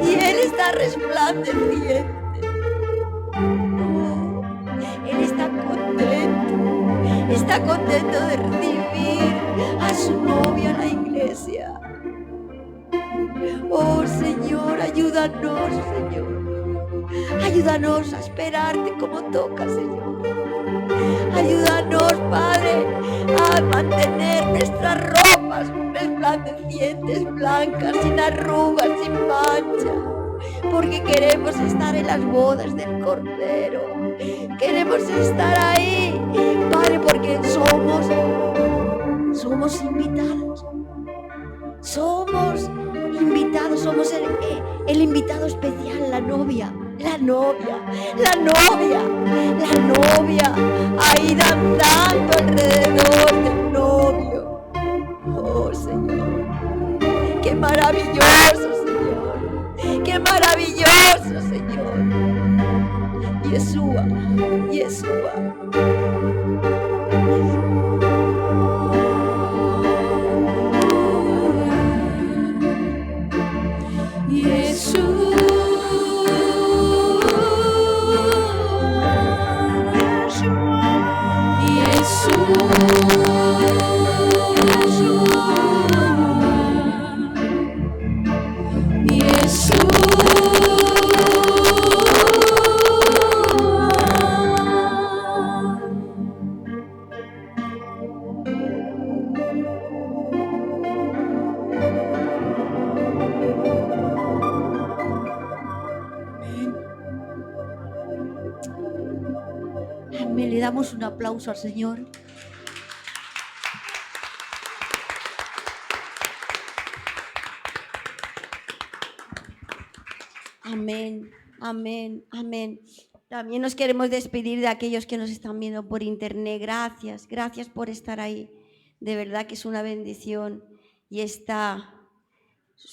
Y Él está resplandeciente. Él está contento de recibir a su novia a la iglesia. Oh Señor, ayúdanos, Señor. Ayúdanos a esperarte como toca, Señor. Ayúdanos, Padre, a mantener nuestras ropas resplandecientes, blancas, sin arrugas, sin mancha. Porque queremos estar en las bodas del Cordero. Queremos estar ahí, Padre, porque somos invitados. Somos el invitado especial, la novia. la novia, la novia, la novia, ahí danzando alrededor del novio. Oh Señor, qué maravilloso Señor, qué maravilloso Señor. Yeshua, Yeshua. Amén. Le damos un aplauso al Señor. Amén, amén, amén. También nos queremos despedir de aquellos que nos están viendo por internet. Gracias, gracias por estar ahí. De verdad que es una bendición. Y está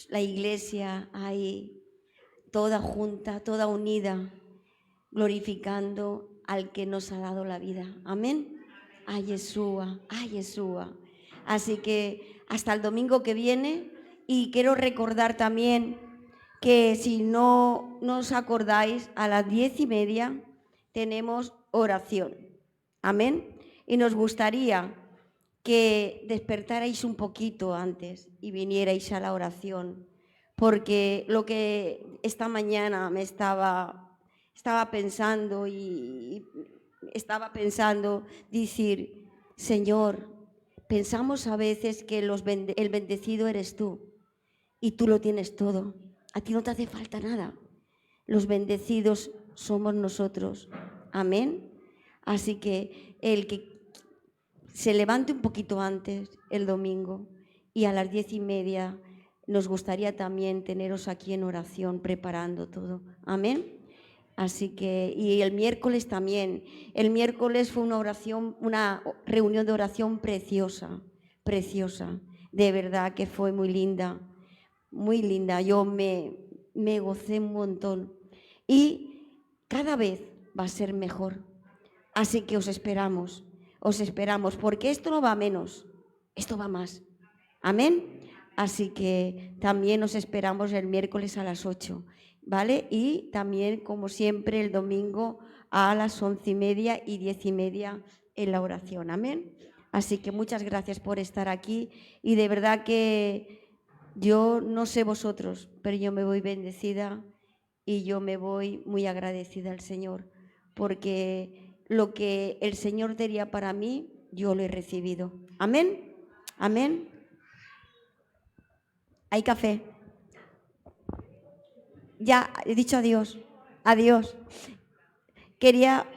la iglesia ahí, toda junta, toda unida, glorificando al que nos ha dado la vida. Amén. A Yeshua, a Yeshua. Así que hasta el domingo que viene. Y quiero recordar también que si no os acordáis, a las 10:30 tenemos oración. Amén. Y nos gustaría que despertarais un poquito antes y vinierais a la oración, porque lo que esta mañana me estaba pensando decir, Señor, pensamos a veces que el bendecido eres tú y tú lo tienes todo. A ti no te hace falta nada. Los bendecidos somos nosotros. Amén. Así que el que se levante un poquito antes el domingo y a las 10:30 nos gustaría también teneros aquí en oración preparando todo. Amén. Así que, y el miércoles también. El miércoles fue una reunión de oración preciosa, preciosa. De verdad que fue muy linda. Muy linda, yo me gocé un montón y cada vez va a ser mejor. Así que os esperamos, porque esto no va menos, esto va más. Amén. Así que también os esperamos el miércoles a las 8, ¿vale? Y también, como siempre, el domingo a las 11:30 y 10:30 en la oración. Amén. Así que muchas gracias por estar aquí y de verdad que yo no sé vosotros, pero yo me voy bendecida y yo me voy muy agradecida al Señor, porque lo que el Señor daría para mí, yo lo he recibido. Amén, amén. Hay café. Ya he dicho adiós, adiós. Quería